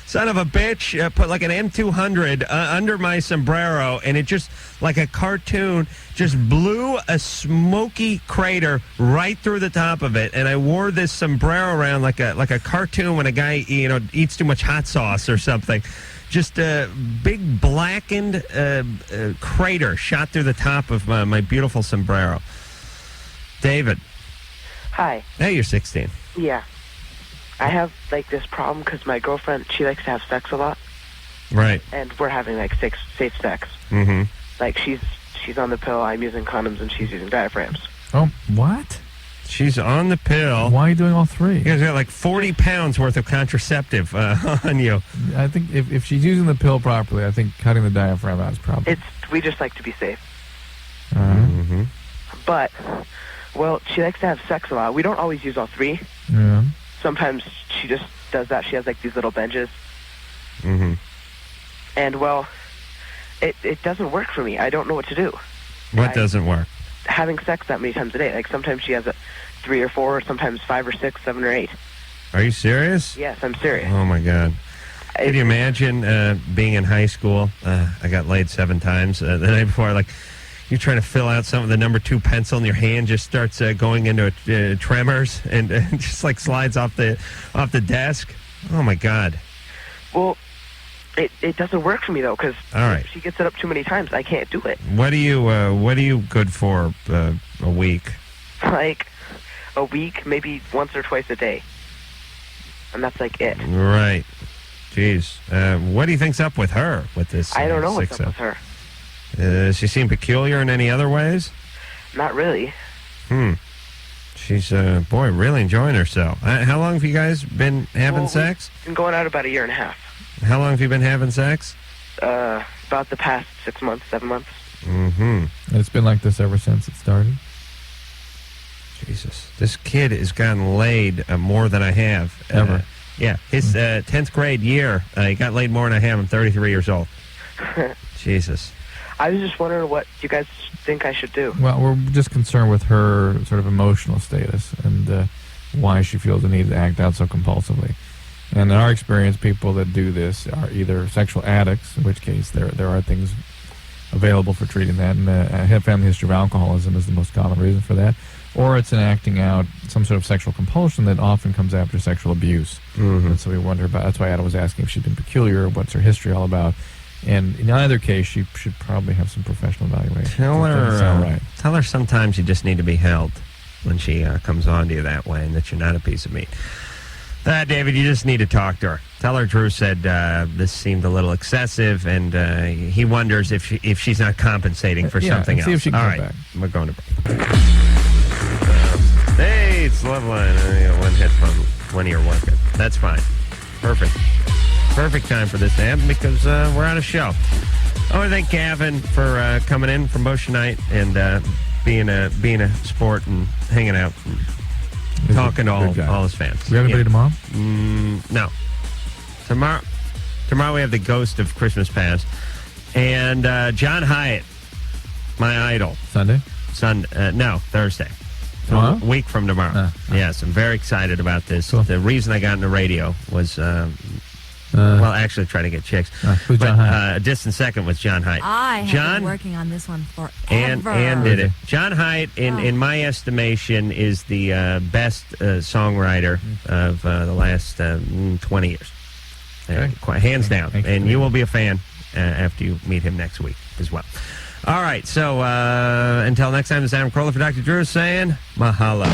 Son of a bitch, put like an M200 under my sombrero, and it just, like a cartoon, just blew a smoky crater right through the top of it. And I wore this sombrero around like a cartoon when a guy, eats too much hot sauce or something. Just a big blackened crater shot through the top of my beautiful sombrero. David. Hi. Hey, you're 16. Yeah. I have, this problem because my girlfriend, she likes to have sex a lot. Right. And we're having, safe sex. Mm-hmm. She's on the pill, I'm using condoms, and she's using diaphragms. Oh, what? She's on the pill. Why are you doing all three? You guys got 40 pounds worth of contraceptive on you. I think if she's using the pill properly, I think cutting the diaphragm out is probably... We just like to be safe. Mm-hmm. But, she likes to have sex a lot. We don't always use all three. Yeah. Sometimes she just does that. She has these little benches. Mm-hmm. And it doesn't work for me. I don't know what to do. What doesn't work? Having sex that many times a day. Sometimes she has 3 or 4, or sometimes 5 or 6, 7 or 8. Are you serious? Yes, I'm serious. Oh my God. Could you imagine being in high school? I got laid 7 times the night before. You're trying to fill out some of the number 2 pencil, and your hand just starts going into tremors and just slides off the desk. Oh my God. Well, it doesn't work for me though, because she gets it up too many times. I can't do it. What are you good for a week? A week, maybe once or twice a day, and that's it. Right. Jeez. What do you think's up with her with this? I don't know what's up with her. Does she seem peculiar in any other ways? Not really. She's, really enjoying herself. How long have you guys been having sex? We've been going out about 1.5 years. How long have you been having sex? About the past 6 months, 7 months. Mm-hmm. And it's been like this ever since it started? Jesus. This kid has gotten laid more than I have. Ever. Yeah. His 10th grade year, he got laid more than I have. I'm 33 years old. Jesus. I was just wondering what you guys think I should do. Well, we're just concerned with her sort of emotional status and why she feels the need to act out so compulsively. And in our experience, people that do this are either sexual addicts, in which case there are things available for treating that, and a family history of alcoholism is the most common reason for that, or it's an acting out some sort of sexual compulsion that often comes after sexual abuse. Mm-hmm. And so we wonder about, that's why Adam was asking if she'd been peculiar, what's her history all about. And in either case, she should probably have some professional evaluation. Tell That doesn't sound her, right. tell her sometimes you just need to be held when she comes on to you that way, and that you're not a piece of meat. David, you just need to talk to her. Tell her Drew said this seemed a little excessive, and he wonders if she's not compensating for something else. See if she can All come right, back. we're going to break. Hey, it's Loveline. One headphone, one ear working. That's fine. Perfect. Perfect time for this to happen because we're on a show. I want to thank Gavin for coming in from Bush night and being a sport and hanging out and talking to all his fans. We have anybody tomorrow? No. Tomorrow we have the Ghost of Christmas Past and John Hyatt, my idol. Sunday? No, Thursday. Tomorrow? A week from tomorrow. Yes, I'm very excited about this. Cool. The reason I got into radio was, well, actually trying to get chicks. Who's John Hyatt? A distant second was John Hyatt. I have John, been working on this one forever. and did it. John Hyatt, in my estimation, is the best songwriter of the last 20 years. Hands down. And you will be a fan after you meet him next week as well. All right, so until next time, this is Adam Carolla for Dr. Drew saying mahalo.